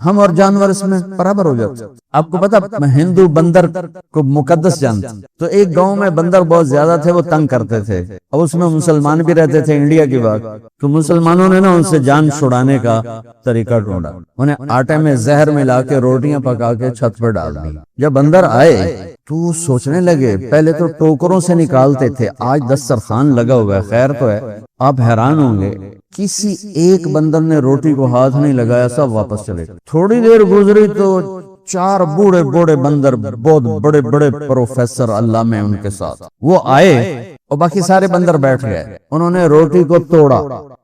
Speaker 2: ہم اور جانور اس میں برابر ہو جاتے. آپ کو پتا میں ہندو بندر کو مقدس جانتا. تو ایک گاؤں میں بندر بہت زیادہ تھے، وہ تنگ کرتے تھے اور اس میں مسلمان بھی رہتے تھے. انڈیا کی بات تو مسلمانوں نے نا ان سے جان چھڑانے کا طریقہ ڈھونڈا. انہیں آٹے میں زہر ملا کے روٹیاں پکا کے چھت پر ڈال دی. جب بندر آئے تو سوچنے لگے پہلے تو ٹوکروں سے نکالتے تھے، آج دسترخوان لگا ہوا ہے. خیر تو ہے. آپ حیران ہوں گے کسی ایک بندر نے روٹی کو ہاتھ نہیں لگایا، سب واپس چلے. تھوڑی دیر گزری تو 4 بوڑھے بوڑھے بندر، بہت بڑے بڑے پروفیسر علامہ ان کے ساتھ، وہ آئے اور باقی سارے بندر بیٹھ گئے، انہوں نے روٹی کو توڑا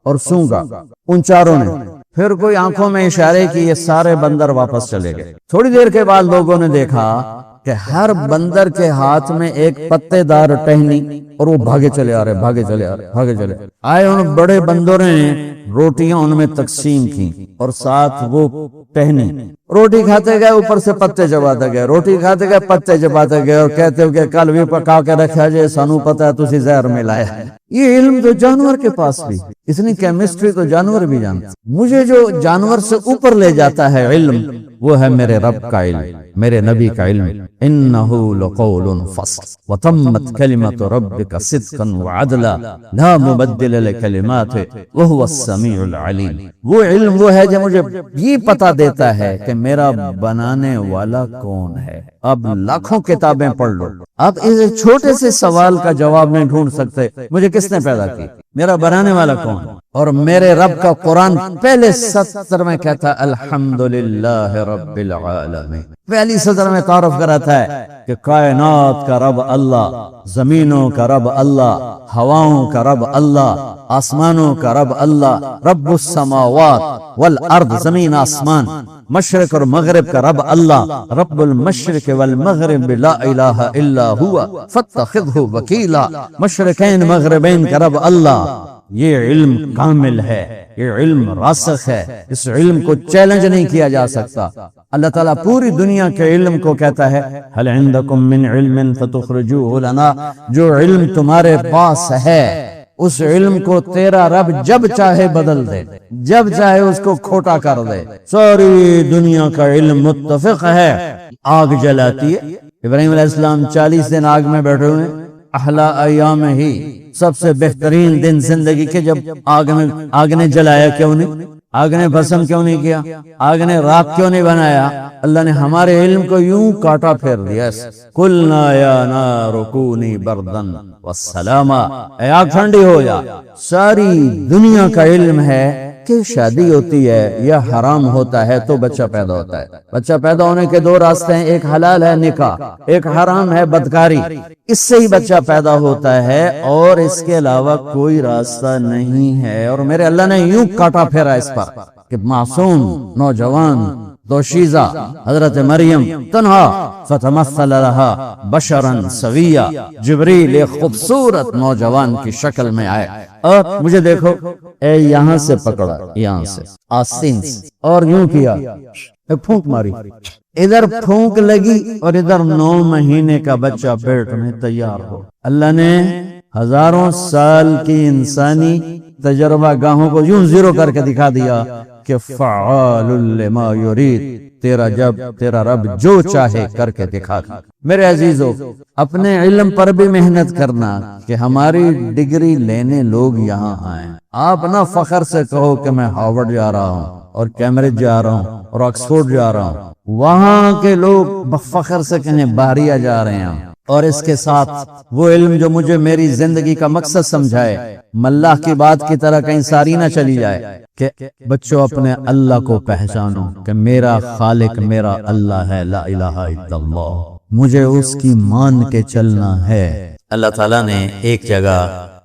Speaker 2: اور سونگا ان چاروں نے، پھر کوئی آنکھوں میں اشارے کی، یہ سارے بندر واپس چلے گئے۔ تھوڑی دیر کے بعد لوگوں نے دیکھا کہ ہر بندر کے ہاتھ میں ایک پتے دار ٹہنی، اور وہ بھاگے چلے آ رہے آئے ان بڑے بندروں نے روٹیاں ان میں تقسیم کی اور ساتھ وہ ٹہنی، روٹی کھاتے گئے، اوپر سے پتے چباتے گئے، روٹی کھاتے گئے، پتے چباتے گئے، اور کہتے ہو کہ کل بھی پکا کے رکھا جائے، سانو پتہ ہے تسی زہر ملایا ہے۔ یہ علم تو جانور کے پاس بھی، اتنی کیمسٹری تو جانور بھی جانتے۔ مجھے جو جانور سے اوپر لے جاتا ہے علم، وہ ہے میرے رب کا علم، میرے نبی کا علم۔ انہو لقول فصل وتمت کلمۃ ربک صدقا وعدلا لا مبدل لکلماتہ وہو السمیع العلیم۔ وہ علم وہ ہے جو مجھے یہ پتہ دیتا ہے کہ میرا بنانے والا کون ہے۔ اب لاکھوں کتابیں پڑھ لو، اب اس چھوٹے سے سوال کا جواب نہیں ڈھونڈ سکتے، مجھے کس نے پیدا کی، میرا بنانے والا کون؟ اور میرے رب کا قرآن پہلے سطر میں کہتا ہے الحمدللہ رب العالمین، پہلی سطر میں تعارف کراتا ہے کہ کائنات کا رب اللہ، زمینوں کا رب اللہ، ہواؤں کا رب اللہ، آسمانوں کا رب اللہ، رب السماوات والارض، زمین آسمان، مشرق اور مغرب کا رب اللہ، رب المشرق والمغرب لا الہ الا ہوا فاتخذہ وکیلا، مشرقین مغربین کا رب اللہ۔ یہ علم کامل ہے، یہ علم راسخ ہے، اس علم کو چیلنج نہیں کیا جا سکتا۔ اللہ تعالیٰ پوری دنیا کے علم کو کہتا ہے هل عندکم من علم فتخرجوه لنا، جو علم تمہارے پاس ہے اس علم کو تیرا رب جب چاہے بدل دے، جب چاہے اس کو کھوٹا کر دے۔ ساری دنیا کا علم متفق ہے۔ آگ جلاتی ہے، ابراہیم علیہ السلام 40 دن آگ میں بیٹھے ہوئے، احلا ایام ہی، سب سے بہترین دن زندگی کے، جب آگ نے جلایا کیوں نہیں، آگ نے بھسم کیوں نہیں کیا، آگ نے راک کیوں نہیں بنایا؟ اللہ نے ہمارے علم کو یوں کاٹا پھیر دیا، قلنا یا نار کونی بردن والسلاما، اے آگ ٹھنڈی ہو جا۔ ساری دنیا کا علم ہے کہ شادی ہوتی ہے یا حرام ہوتا ہے تو بچہ پیدا ہوتا ہے، بچہ پیدا ہونے کے 2 راستے ہیں، ایک حلال ہے نکاح، ایک حرام ہے بدکاری، اس سے ہی بچہ پیدا ہوتا ہے اور اس کے علاوہ کوئی راستہ نہیں ہے۔ اور میرے اللہ نے یوں کاٹا پھیرا اس پر کہ معصوم نوجوان دوشیزہ حضرت مریم تنہا فتمثل لہا بشرا سویا، جبریل ایک خوبصورت نوجوان کی شکل میں آئے اور مجھے دیکھو، اے یہاں سے پکڑا، یہاں سے آستین سے، اور یوں کیا، ایک پھونک ماری، ادھر پھونک لگی اور ادھر 9 مہینے کا بچہ پیٹ میں تیار ہو۔ اللہ نے ہزاروں سال کی انسانی تجربہ گاہوں کو یوں زیرو کر کے دکھا دیا کہ فعال لما یرید، تیرا رب جو چاہے کر کے دکھا۔ میرے عزیزو، اپنے علم پر بھی محنت کرنا کہ ہماری ڈگری لینے لوگ یہاں آئیں۔ آپ نہ فخر سے کہو کہ میں ہارورڈ جا رہا ہوں اور کیمبرج جا رہا ہوں اور آکسفورڈ جا رہا ہوں، وہاں کے لوگ بفخر سے کہیں بحریہ جا رہے ہیں، اور اس کے ساتھ وہ علم جو مجھے میری زندگی کا مقصد سمجھائے، ملاح کی بات کی طرح کہیں ساری نہ چلی جائے کہ بچوں اپنے اللہ کو پہچانو کہ میرا خالق میرا اللہ ہے، لا الہ الا اللہ، مجھے اس کی مان کے چلنا ہے۔
Speaker 1: اللہ تعالیٰ نے ایک جگہ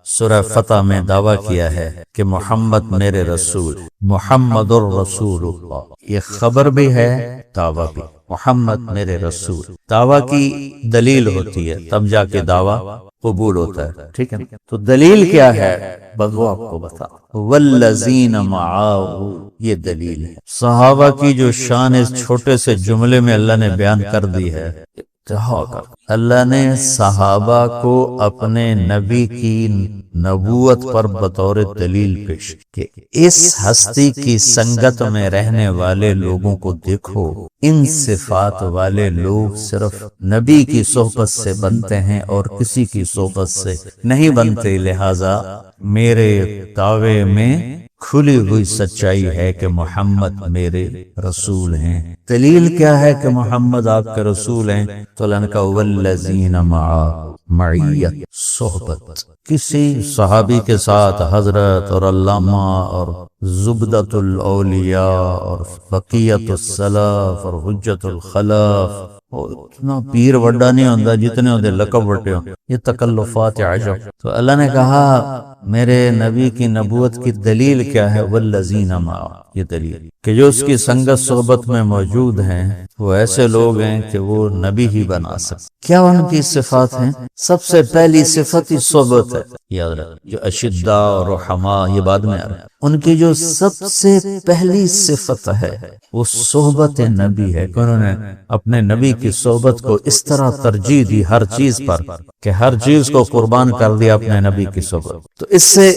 Speaker 1: سورہ فتح میں دعویٰ کیا ہے کہ محمد میرے رسول، محمد الرسول اللہ، یہ خبر بھی ہے دعویٰ بھی، محمد میرے رسول۔ دعویٰ کی دلیل ہوتی ہے تب جا کے دعویٰ قبول ہوتا ہے، ٹھیک ہے؟ تو دلیل کیا ہے بغو آپ کو بتا، والذین معاہ، یہ دلیل ہے۔ صحابہ کی جو شان اس چھوٹے سے جملے میں اللہ نے بیان کر دی ہے، اللہ نے صحابہ کو اپنے نبی کی نبوت پر بطور دلیل پیش کہ اس ہستی کی سنگت میں رہنے والے لوگوں کو دیکھو، ان صفات والے لوگ صرف نبی کی صحبت سے بنتے ہیں اور کسی کی صحبت سے نہیں بنتے، لہذا میرے دعوے میں کھلی ہوئی سچائی ہے کہ محمد میرے رسول ہیں۔ دلیل کیا ہے کہ محمد آپ کے رسول ہیں؟ تو اللہ نے کہا والذین معیت، صحبت کسی صحابی کے ساتھ حضرت اور علامہ اور زبدۃ الاولیاء اور بقیت السلف اور حجت الخلف، اتنا پیر وڈا نہیں ہوتا جتنے ہوتے لقب وڈے ہوں، یہ تکلفات عجب۔ تو اللہ نے کہا میرے نبی کی نبوت کی دلیل کیا ہے؟ والذین معہ، یہ دلیل کہ جو اس کی سنگت صحبت میں موجود ہیں وہ ایسے لوگ ہیں کہ وہ نبی ہی بنا سکتے۔ کیا ان کی صفات ہیں؟ سب سے پہلی صفت ہی صحبت ہے، یاد رکھ، جو اشداء اور رحماء یہ بعد میں آ رہا ہے، ان کی جو سب سے پہلی صفت ہے وہ صحبت نبی ہے کہ انہوں نے اپنے نبی کی صحبت کو اس طرح ترجیح دی ہر چیز پر کہ ہر چیز کو قربان کر دیا اپنے نبی کی صحبت۔ تو اس سے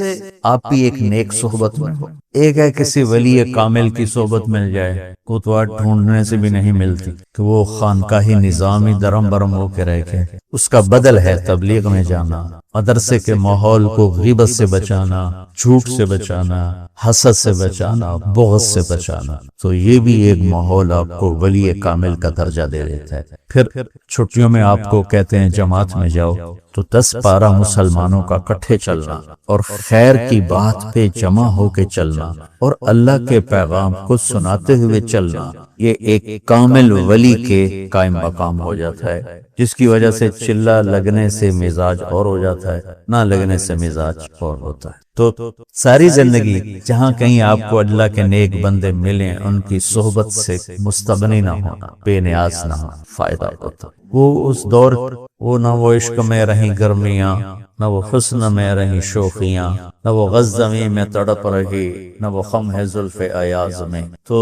Speaker 1: آپ بھی ایک نیک صحبت میں ہو۔ ایک ہے کسی ولی کامل کی صحبت مل جائے، کوتواٹ ڈھونڈنے سے بھی نہیں ملتی کہ وہ خانقاہی نظامی درم برم ہو کے رہ کے، اس کا بدل ہے تبلیغ میں جانا، مدرسے کے ماحول کو غیبت سے بچانا، جھوٹ سے بچانا، حسد سے بچانا، بغض سے بچانا۔ تو یہ بھی ایک ماحول آپ کو ولی کامل کا درجہ دے دیتا ہے۔ پھر چھٹیوں میں آپ کو کہتے ہیں جماعت میں جاؤ تو 10-12 مسلمانوں کا کٹھے چلنا اور خیر کی بات پہ جمع ہو کے چلنا اور اللہ کے پیغام کو سناتے ہوئے چلنا، یہ ایک کامل ولی کے قائم مقام ہو جاتا ہے، جس کی وجہ سے چلہ لگنے سے مزاج اور ہو جاتا ہے، نہ لگنے سے مزاج اور ہوتا ہے۔ تو ساری زندگی جہاں کہیں آپ کو اللہ کے نیک بندے ملیں، ان کی صحبت سے مستغنی نہ ہونا، بے نیاز نہ ہونا، فائدہ ہوتا۔ وہ اس دور وہ نہ وہ عشق میں رہیں گرمیاں، نہ وہ حسن میں رہیں شوخیاں، نہ وہ غزمی میں تڑپ رہی، نہ وہ خم ہے زلف ایاز میں۔ تو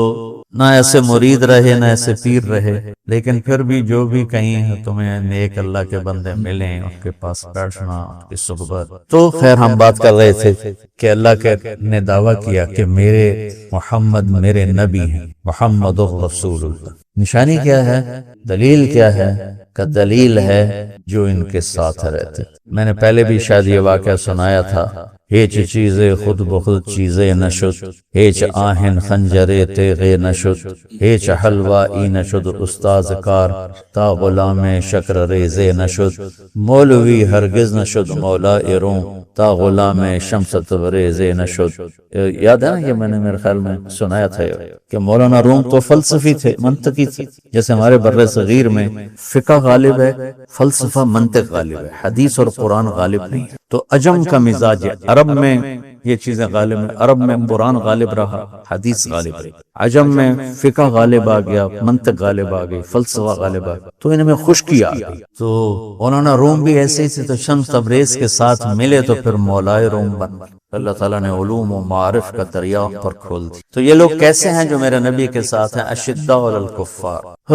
Speaker 1: نہ ایسے مرید رہے نہ ایسے پیر رہے، لیکن پھر بھی جو بھی کہیں تمہیں نیک اللہ کے بندے ملیں، ان کے پاس بیٹھنا، ان کی صحبت۔ تو خیر ہم بات کر رہے تھے کہ اللہ کے نے دعویٰ کیا کہ میرے محمد میرے نبی ہیں، محمد رسول اللہ۔ نشانی کیا ہے؟ دلیل کیا ہے؟ کہ دلیل ہے جو ان کے ساتھ رہتے۔ میں نے پہلے بھی شاید یہ واقعہ سنایا تھا، ہیچ چیزیں خود بخود چیزیں نشد، ہیچ آہن خنجرے تیغے نشد، ہیچ حلوائی نشد استاذ کار، تا غلام شکر ریزے نشد، مولوی ہرگز نشد مولا روم، تا غلام شمس تبریزے نشد۔ یاد ہے نا، یہ میں نے میرے خیال میں سنایا تھا کہ مولانا روم تو فلسفی تھے، منطقی تھے، جیسے ہمارے بر صغیر میں فقہ غالب ہے، فلسفہ منطق غالب ہے، حدیث اور قرآن غالب نہیں۔ تو عجم کا مزاج ہے، عرب میں یہ چیزیں غالب ہیں، عرب میں قرآن غالب رہا، حدیث غالب رہی، عجم میں فقہ غالب آ گیا، منطق غالب آ گئی، فلسفہ غالب آ گیا، تو ان میں خشکی آ گئی۔ تو مولانا روم بھی ایسے ہی تھے، تو شمس تبریز کے ساتھ ملے تو پھر مولائے روم بن گئے۔ اللہ تعالیٰ نے علوم و معارف کا دریا پر کھول دی۔ تو یہ لوگ کیسے ہیں جو میرے نبی کے ساتھ ہیں؟ اشداء علی الکفار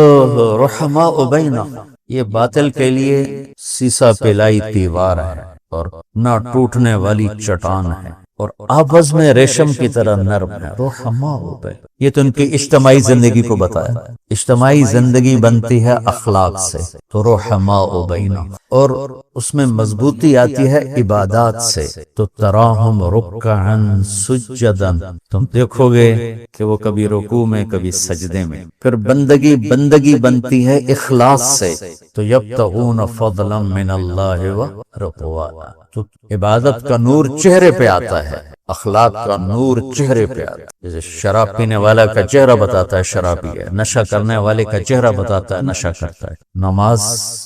Speaker 1: رحماء بینہم، یہ باطل کے لیے سیسا پلائی دیوار ہے اور نہ ٹوٹنے والی چٹان ہے، اور آپس میں ریشم کی طرح نرم ہے۔ رحماء بینہم، یہ تو ان کی اجتماعی زندگی کو بتایا۔ اجتماعی زندگی بنتی ہے اخلاق سے، تو رحماء بینہم، اور اس میں مضبوطی آتی ہے عبادات سے، تو تراہم رکعا سجدا، تم دیکھو گے کہ وہ کبھی رکوع میں کبھی سجدے میں۔ پھر بندگی بنتی ہے اخلاص سے، تو یبتغون فضلا من اللہ ورضوانا، تو عبادت کا نور چہرے پہ آتا ہے، اخلاق کا نور چہرے پہ آتا ہے۔ جیسے شراب پینے والا کا چہرہ بتاتا ہے شرابی ہے، نشہ کرنے والے کا چہرہ بتاتا ہے نشہ کرتا ہے۔ نماز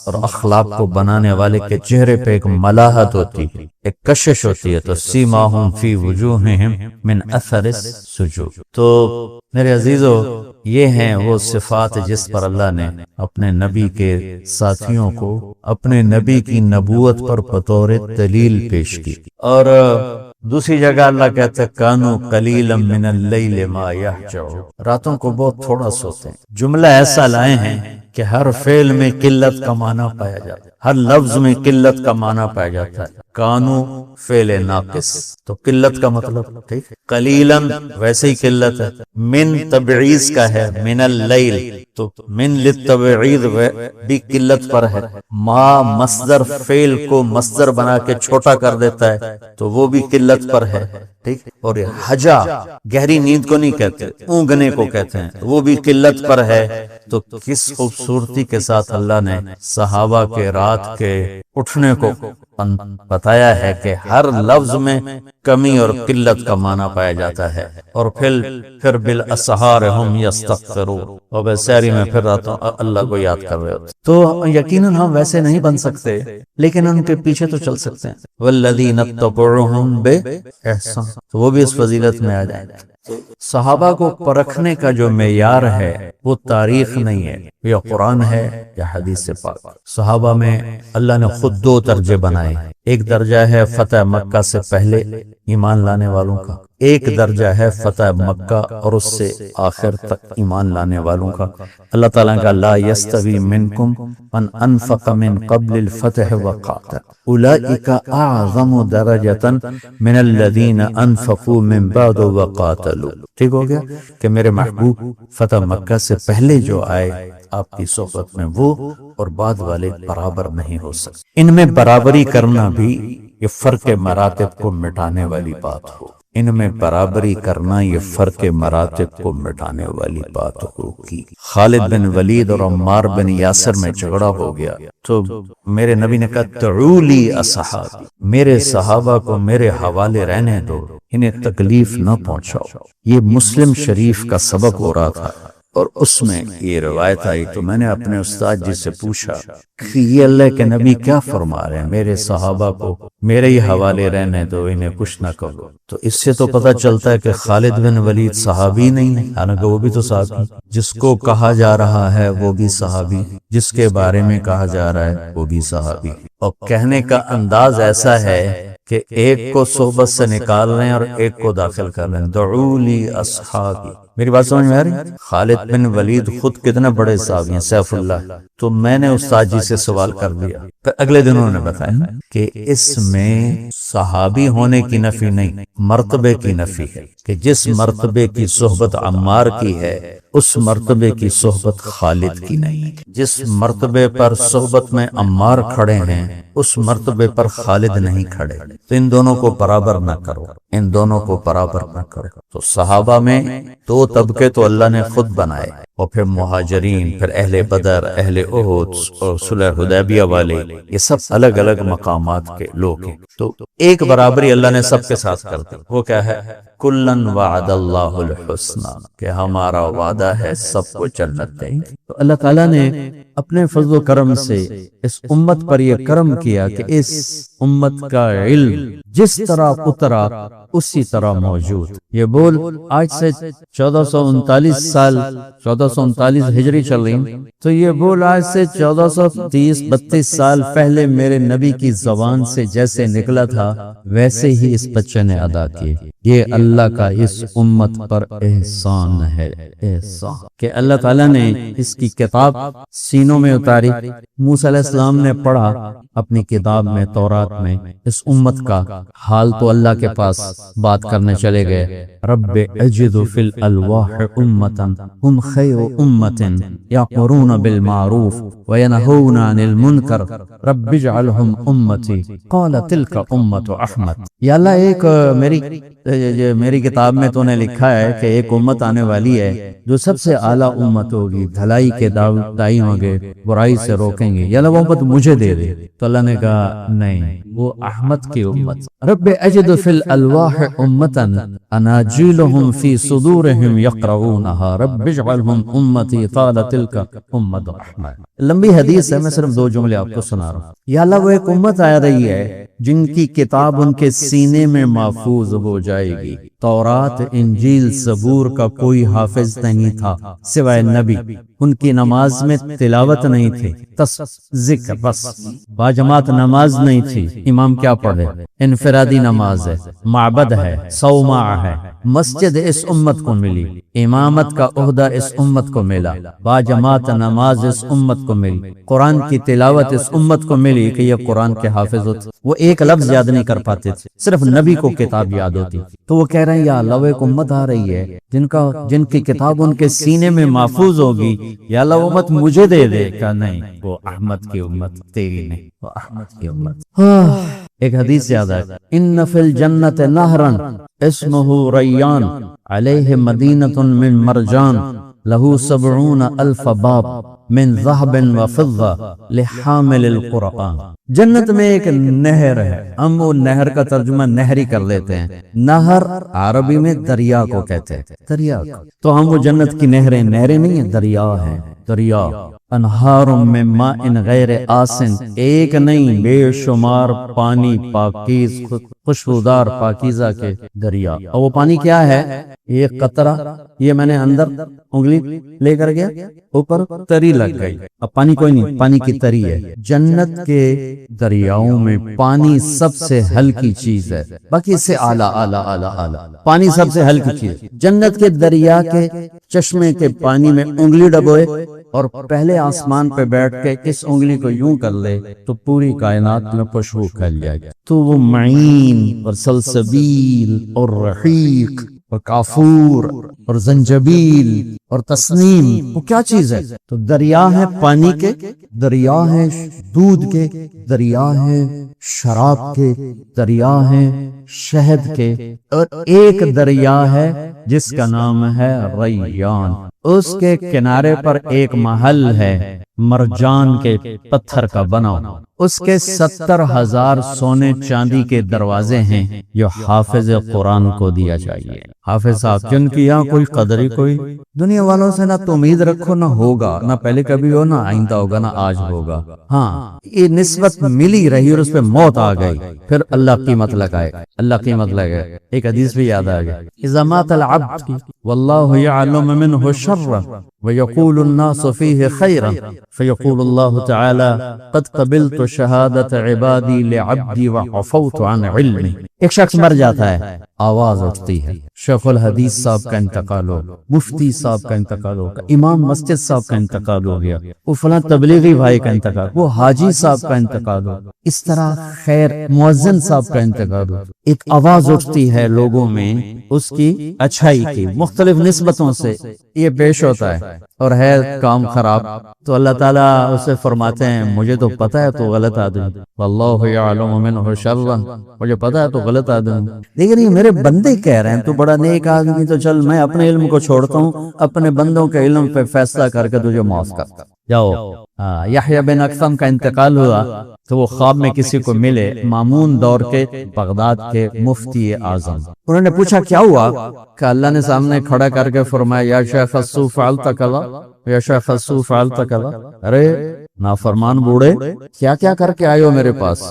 Speaker 1: اور اخلاق کو بنانے والے کے چہرے پہ ایک ملاحت ہوتی ہے، ایک کشش ہوتی ہے، تو سیماہم فی وجوہہم من اثر السجود۔ تو میرے عزیزو، یہ ہیں وہ صفات جس پر اللہ نے اپنے نبی کے ساتھیوں کو اپنے نبی کی نبوت پر بطور دلیل پیش کی۔ اور دوسری جگہ اللہ کہتا ہے کانو قلیلا من اللیل ما یہجعون، راتوں کو بہت تھوڑا سوتے ہیں۔ جملہ ایسا لائے ہیں کہ ہر فعل میں قلت کا معنی پایا جاتا ہے، ہر لفظ میں قلت کا معنی پایا جاتا ہے۔ کانو فعل ناقص تو قلت کا مطلب ٹھیک، قلیلاً ویسے ہی قلت ہے، من تبعیض کا ہے، من اللیل تو من للتبعیض بھی قلت پر ہے، ما مصدر فعل کو مصدر بنا کے چھوٹا کر دیتا ہے تو وہ بھی قلت پر ہے ٹھیک، اور یہ حجا گہری نیند کو نہیں کہتے، اونگنے کو کہتے ہیں، وہ بھی قلت پر ہے۔ تو کس خوبصورتی کے ساتھ اللہ نے صحابہ کے رات کے اٹھنے کو بتایا ہے کہ ہر لفظ میں کمی اور قلت کا معنی پایا جاتا ہے، اور پھر بالاسحار ہم یستغفرون، اور بسحری میں پھر راتوں اللہ کو یاد کر رہے ہوتے۔ تو یقیناً ہم ویسے نہیں بن سکتے لیکن ان کے پیچھے تو چل سکتے ہیں، والذین اتبعوہم بإحسان، تو وہ بھی اس فضیلت میں آ جائیں گے۔ صحابہ کو پرکھنے کا جو معیار ہے وہ تاریخ نہیں ہے، یا قرآن ہے یا حدیث پاک۔ صحابہ میں اللہ نے خود دو درجے بنائے، ایک درجہ ہے فتح مکہ سے پہلے ایمان لانے والوں کا، ایک درجہ ہے فتح مکہ اور اس سے آخر تک ایمان لانے والوں کا۔ اللہ تعالیٰ کا لا یستوی منکم من انفق من قبل الفتح وقاتل اولئک اعظم درجۃ من الذین انفقوا من بعد وقاتلوا۔ ٹھیک ہو گیا کہ میرے محبوب فتح مکہ سے پہلے جو آئے آپ کی صحبت میں وہ اور بعد والے برابر نہیں ہو سکتے۔ ان میں برابری کرنا بھی یہ فرق مراتب کو مٹانے والی بات ہو، ان میں برابری کرنا یہ فرق مراتب کو مٹانے والی بات ہوگی۔ خالد بن ولید اور عمار بن یاسر میں جھگڑا ہو گیا تو میرے نبی نے کہا تعولی اصحابی، میرے صحابہ کو میرے حوالے رہنے دو، انہیں تکلیف نہ پہنچاؤ۔ یہ مسلم شریف کا سبق ہو رہا تھا اور اس میں یہ روایت آئی تو میں نے اپنے استاد جی سے پوچھا کہ یہ اللہ کے نبی کیا فرما رہے ہیں، میرے صحابہ کو میرے ہی حوالے رہنے دو، انہیں کچھ نہ کہو۔ تو اس سے تو پتہ چلتا ہے کہ خالد بن ولید صحابی نہیں ہے، حالانکہ وہ بھی تو صحابی، جس کو کہا جا رہا ہے وہ بھی صحابی، جس کے بارے میں کہا جا رہا ہے وہ بھی صحابی، اور کہنے کا انداز ایسا ہے کہ ایک کو صحبت سے نکال رہے ہیں اور ایک کو داخل کر رہے ہیں۔ دعو لی اصحابی، میری بات سمجھ میں آ رہی؟ خالد بن ولید خود کتنے بڑے صحابی ہیں، سیف اللہ۔ تو میں نے استاد جی سے سوال کر دیا، پھر اگلے دن انہوں نے بتایا کہ اس میں صحابی ہونے کی نفی نہیں، مرتبے کی نفی ہے، کہ جس مرتبے کی صحبت عمار کی ہے اس مرتبے کی صحبت خالد کی نہیں، جس مرتبے پر صحبت میں عمار کھڑے ہیں اس مرتبے پر خالد نہیں کھڑے، تو ان دونوں کو برابر نہ کرو، ان دونوں کو برابر نہ کرو۔ تو صحابہ میں دو طبقے تو اللہ نے خود بنائے، اور پھر مہاجرین، پھر اہل بدر، اہل احد اور صلح حدیبیہ والے، یہ سب الگ الگ مقامات کے لوگ ہیں۔ تو ایک برابری اللہ نے سب کے ساتھ کر دی، وہ کیا ہے؟ کلن وعد اللہ الحسنى، کہ ہمارا وعدہ ہے سب کو جنت دیں گے۔ تو اللہ تعالیٰ نے اپنے فضل و کرم سے اس امت پر یہ کرم کیا کہ اس امت کا علم جس طرح اترا اسی طرح موجود۔ یہ بول آج سے 1439 ہجری چل رہی، تو یہ بول آج سے 1430-32 سال پہلے میرے نبی کی زبان سے جیسے نکلا تھا ویسے ہی اس بچے نے ادا کیے۔ یہ اللہ کا اس امت پر احسان ہے، احسان کہ اللہ تعالیٰ نے اس کی کتاب سینوں میں اتاری۔ موسیٰ علیہ السلام نے پڑھا اپنی کتاب میں، تورات میں، اس امت کا حال تو اللہ کے پاس بات کرنے چلے گئے۔ رب اجد فی الالواح امتا ہم خیر امت یأمرون بالمعروف وینہون عن المنکر رب اجعلہم امتی قال تلک امت احمد۔ یا اللہ ایک میری کتاب میں تو نے لکھا ہے کہ ایک امت آنے والی ہے جو سب سے اعلیٰ امت ہوگی، بھلائی کے دائی ہوں گے، برائی سے روکیں گے، یا اللہ وہ امت مجھے دے دے۔ تو اللہ نے کہا نہیں، وہ احمد کی امت۔ رب اجد فی الالواح امتا اناجیلہم فی صدورہم یقرؤونہا رب اجعلہم امتی قال تلک امت احمد۔ لمبی حدیث ہے، میں صرف 2 جملے آپ کو سنا رہا ہوں۔ یا اللہ وہ ایک امت آ رہی ہے جن کی کتاب ان کے سینے میں محفوظ ہو جائے گی۔ تورات، انجیل، زبور کا کوئی حافظ نہیں تھا سوائے نبی، ان کی نماز میں تلاوت نہیں تھی، ذکر بس، باجماعت نماز نہیں تھی، امام کیا پڑھے، انفرادی نماز ہے، معبد ہے، صومعہ ہے، مسجد اس امت کو ملی، امامت کا عہدہ اس امت کو ملا، باجماعت نماز اس امت کو کو ملی، قرآن کی تلاوت اس امت کو ملی کہ یہ قرآن کے حافظ ہوتے، وہ ایک لفظ یاد نہیں کر پاتے تھے، صرف نبی کو کتاب یاد ہوتی، تو وہ کہہ رہے ہیں یا اللہ ایک امت آ رہی ہے جن کی کتاب ان کے سینے میں محفوظ ہوگی، یا اللہ امت مجھے دے دے، کہ نہیں وہ احمد کی امت تیری نہیں، وہ احمد کی امت۔ ایک حدیث یاد ہے، ان فی الجنت نہرن اسمہ ریان علیہ مدینۃ من مرجان لہو 70,000 باب من ذہب و فضہ لحامل القرآن۔ جنت میں ایک نہر ہے، ہم وہ نہر کا ترجمہ نہری کر لیتے ہیں، نہر عربی میں دریا کو کہتے ہیں، دریا کو، تو ہم وہ جنت کی نہریں نہیں ہیں، دریا ہیں، دریا، انہار من ماء غیر آسن، ایک نہیں بے شمار پانی پاکیز خوشبودار پاکیزہ کے دریا، اور وہ پانی کیا ہے؟ ایک قطرہ، یہ میں نے اندر انگلی لے کر گیا، اوپر تری لگ گئی، اب پانی کوئی نہیں، پانی کی تری ہے۔ جنت کے دریاؤں میں پانی سب سے ہلکی چیز ہے، باقی اس سے اعلیٰ پانی سب سے ہلکی چیز۔ جنت کے دریا کے چشمے کے پانی میں انگلی ڈبوئے اور پہلے آسمان پہ بیٹھ کے اس انگلی کو یوں کر لے تو پوری کائنات میں خوشبو پھیل جائے گی، تو وہ معین اور سلسبیل اور رحیق اور کافور اور زنجبیل اور تسنیم، وہ کیا چیز ہے؟ تو دریا ہے پانی کے، دریا ہے دودھ کے، دریا ہے شراب کے، دریا ہے شہد کے، اور ایک دریا ہے جس کا نام ہے ریان، اس کے کنارے پر ایک محل ہے مرجان کے پتھر کا بنا، اس کے 70,000 سونے چاندی کے دروازے ہیں جو حافظ قرآن کو دیا چاہیے۔ حافظ صاحب جن کی یہاں کوئی قدر ہی کوئی دنیا والوں سے نہ تو امید رکھو، نہ ہوگا، نہ پہلے کبھی ہو، نہ آئندہ ہوگا، نہ آج ہوگا، ہاں یہ نسبت ملی رہی اور اس پہ موت آ گئی، پھر اللہ قیمت لگائے، اللہ قیمت لگائے۔ ایک حدیث بھی یاد آ گیا، اذا مات العبد واللہ یعلم منہ شرا ویقول الناس فیہ خیرا فیقول اللہ تعالی قد قبلت شہادت عبادی لعبدی وعفوت عن علمی۔ ایک شخص مر جاتا ہے، آواز اٹھتی ہے، شیخ الحدیث صاحب کا انتقال ہو، مفتی صاحب کا انتقال ہو، امام مسجد صاحب کا انتقال ہو گیا، وہ فلاں تبلیغی بھائی کا انتقال، وہ حاجی صاحب کا انتقال ہو، اس طرح خیر مؤذن صاحب کا انتقال ہو، ایک آواز اٹھتی ہے لوگوں میں اس کی اچھائی کی، مختلف نسبتوں سے یہ پیش ہوتا ہے اور ہے کام خراب، تو اللہ تعالیٰ اسے فرماتے ہیں مجھے تو پتہ ہے تو غلط آدمی، واللہ یعلم منہ شرا، مجھے پتہ ہے تو غلط آدمی، لیکن یہ میرے بندے کہہ رہے ہیں تو بڑا نیک آدمی، تو چل میں اپنے علم کو چھوڑتا ہوں، اپنے بندوں کے علم پہ فیصلہ کر کے تجھے معاف کرتا جاؤ۔ یحییٰ بن اکثم کا انتقال ہوا تو وہ خواب میں کسی کو ملے، مامون دور کے بغداد کے مفتی اعظم، انہوں نے پوچھا کیا ہوا؟ کہ اللہ نے سامنے کھڑا کر کے فرمایا یا شیخ الصوف فعلت کذا، یا شیخ الصوف فعلت کذا، ارے نافرمان بوڑھے کیا کیا کر کے آئے ہو میرے پاس،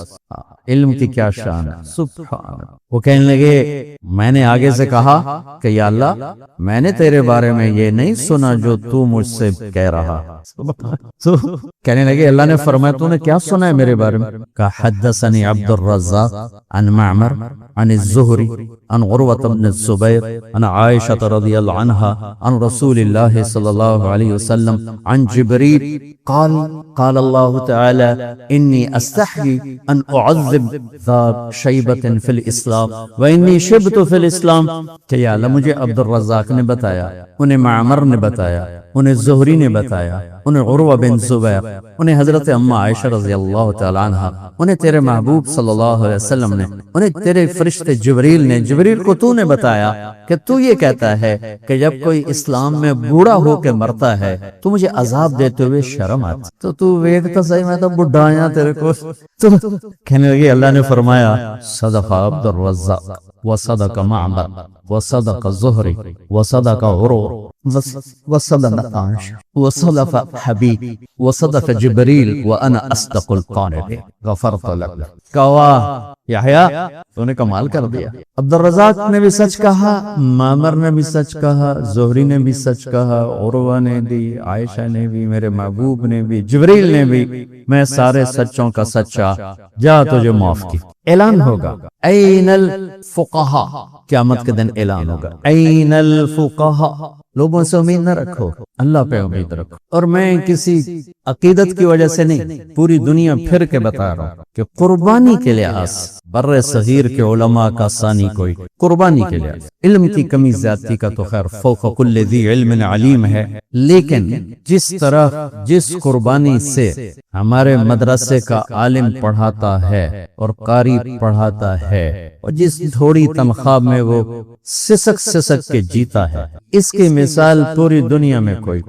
Speaker 1: علم کی کیا شان ہے، سبحان اللہ۔ وہ کہنے لگے میں نے آگے سے کہا کہ یا اللہ میں نے تیرے بارے میں یہ نہیں سنا جو تو مجھ سے کہہ رہا، تو کہنے لگے اللہ نے فرمایا تو نے کیا سنا ہے میرے بارے میں؟ کہا حدثنی عبد الرزاق عن معمر عن الزہری عن عروة بن الزبیر عن عائشة رضی اللہ عنہا عن رسول اللہ صلی اللہ علیہ وسلم عن جبریل قال قال اللہ تعالی انی استحی ان اعذب ذا شیبت فی الاسلام وانی شبت فی الاسلام، کہ یا اللہ مجھے عبد الرزاق نے بتایا، انہیں معمر نے بتایا، انہیں زہری نے بتایا، انہیں عروہ بن زبیر، انہیں حضرت اما عائشہ رضی اللہ تعالی عنہ، انہیں تیرے محبوب صلی اللہ علیہ وسلم نے، انہیں تیرے فرشتے جبریل نے، جبریل کو تو نے بتایا کہ تو یہ کہتا ہے کہ جب کوئی اسلام میں بوڑھا ہو کے مرتا ہے تو مجھے عذاب دیتے ہوئے شرم آتی، تو تو ویک تو صحیح میں تو بڈھا آیا تیرے کو، تو کہنے لگے اللہ نے فرمایا صدق عبد الرزاق وصدق معمر وصدق زہری وصدق عروہ وصدق عائشہ وصدق حبیب وصدق جبریل وانا اصدق القائلین غفرت لک۔ کہا یحییٰ تو نے کمال کر دیا، عبد الرزاق نے بھی سچ کہا، معمر نے بھی سچ کہا، زہری نے بھی سچ کہا، عروہ نے بھی، عائشہ نے بھی، میرے محبوب نے بھی، جبریل نے بھی، میں سارے سچوں کا سچا، جا تجھے معاف کی۔ اعلان ہوگا این الفقہاء، قیامت کے دن اعلان ہوگا این الفقہاء، لوگوں سے امید نہ رکھو،
Speaker 2: اللہ پہ امید رکھو۔
Speaker 1: اور میں کسی عقیدت کی وجہ سے نہیں، پوری دنیا پھر کے بتا رہا ہوں کہ قربانی کے لحاظ بر صغیر کے علماء کا ثانی کوئی قربانی کے لحاظ، علم کی کمی زیادتی کا تو خیر فوق کل ذی علم علیم ہے، لیکن جس طرح جس قربانی سے ہمارے مدرسے کا عالم پڑھاتا ہے اور قاری پڑھاتا ہے اور جس تھوڑی تنخواہ میں وہ سسک کے جیتا ہے، اس کی مثال پوری دنیا میں کوئی